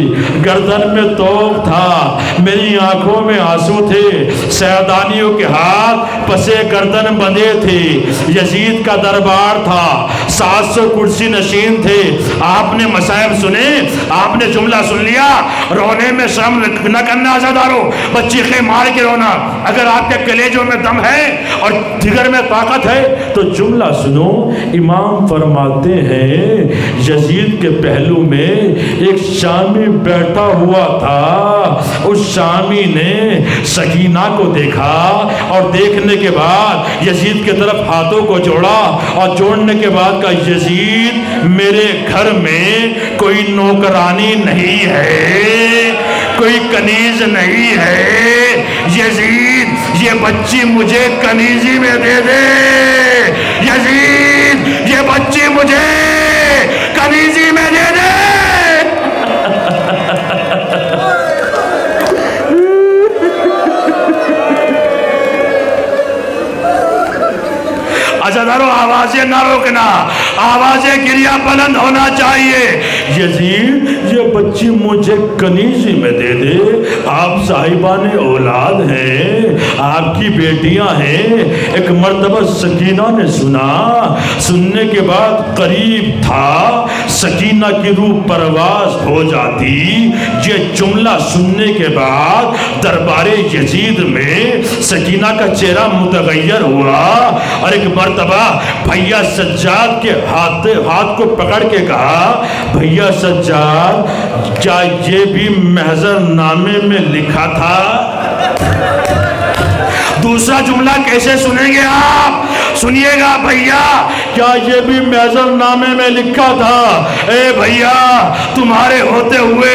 گردن میں توپ تھا، میری آنکھوں میں آنسو تھے، سیادانیوں کے ہاتھ پسے گردن بندھے تھے، یزید کا دربار تھا، 700 کرسی نشین تھے۔ آپ نے مصائب سنے، آپ نے جملہ سن لیا۔ رونے میں شرم نہ کرنا عزادارو، بچیخیں مار کے رونا۔ اگر آپ کے کلیجوں میں دم ہے اور جگر میں طاقت ہے تو جملہ سنو۔ امام فرماتے ہیں یزید کے پہلو میں ایک شامی بیٹھا ہوا تھا، اس شامی نے سکینہ کو دیکھا اور دیکھنے کے بعد یزید کے طرف ہاتھوں کو جوڑا اور جوڑنے کے بعد کہا یزید میرے گھر میں کوئی نوکرانی نہیں ہے، کوئی کنیز نہیں ہے، یزید یہ بچی مجھے کنیزی میں دے دے، یزید یہ بچی مجھے کنیزی میں دے دے۔ عزادارو آوازیں نہ روکنا، آوازیں گریہ بلند ہونا چاہیے۔ یزید یہ بچی مجھے کنیزی میں دے دے، آپ صاحبان اولاد ہیں، آپ کی بیٹیاں ہیں۔ ایک مرتبہ سکینہ نے سنا، سننے کے بعد قریب تھا سکینہ کی روح پرواز ہو جاتی۔ یہ جملہ سننے کے بعد دربار یزید میں سکینہ کا چہرہ متغیر ہوا اور ایک مرتبہ بھیا سجاد کے ہاتھ کو پکڑ کے کہا بھیا سجاد کیا یہ بھی محضر نامے میں لکھا تھا؟ دوسرا جملہ کیسے سنیں گے آپ؟ سنیے گا بھیا کیا یہ بھی محضر نامے میں لکھا تھا؟ اے بھیا تمہارے ہوتے ہوئے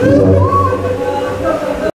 Yeah.